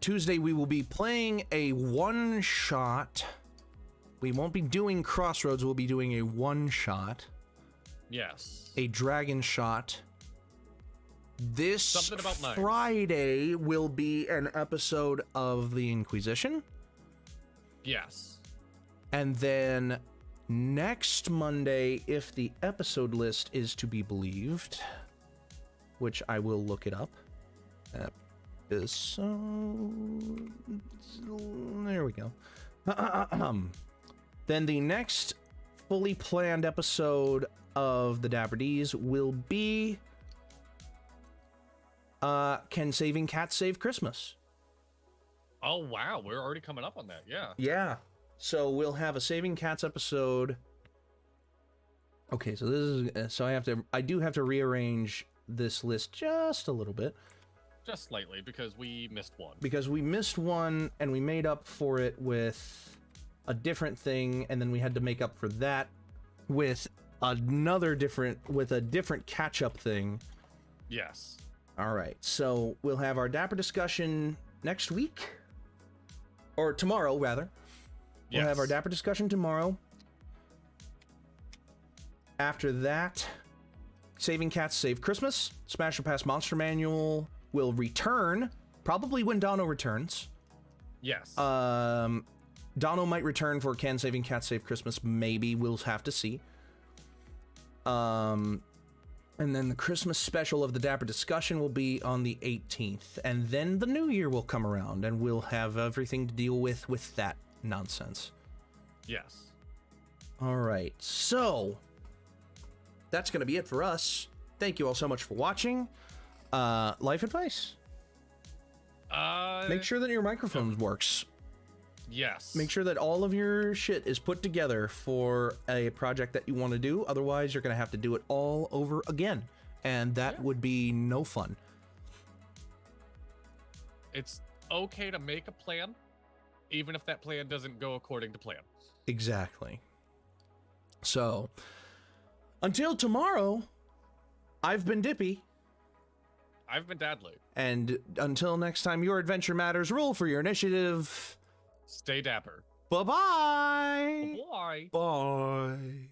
Tuesday we will be playing a one-shot. We won't be doing Crossroads, we'll be doing a one-shot. Yes. A dragon shot. This Friday will be an episode of the Inquisition. Yes. And then next Monday, if the episode list is to be believed, which I will look it up. this. So there we go. Then the next fully planned episode of the Dapper Ds will be Can Saving Cats Save Christmas? Oh wow, we're already coming up on that. Yeah. Yeah. So we'll have a Saving Cats episode. Okay, so this is I do have to rearrange this list just a little bit. Just slightly, because we missed one. Because we missed one, and we made up for it with a different thing, and then we had to make up for that with a different catch-up thing. Yes. All right, so we'll have our Dapper discussion next week, or tomorrow, rather. We'll have our Dapper discussion tomorrow. After that, Saving Cats Save Christmas, Smash or Pass Monster Manual will return, probably when Dono returns. Yes. Dono might return for Can Saving Cats Save Christmas, maybe, we'll have to see. And then the Christmas special of the Dapper discussion will be on the 18th, and then the new year will come around, and we'll have everything to deal with that nonsense. Yes. All right, so that's going to be it for us. Thank you all so much for watching. Life advice. Make sure that your microphone works. Yes. Make sure that all of your shit is put together for a project that you want to do. Otherwise, you're going to have to do it all over again. And that would be no fun. It's okay to make a plan, even if that plan doesn't go according to plan. Exactly. So, until tomorrow, I've been Dippy. I've been Dadley. And until next time your adventure matters, roll for your initiative. Stay dapper. Bye-bye. Bye. Bye.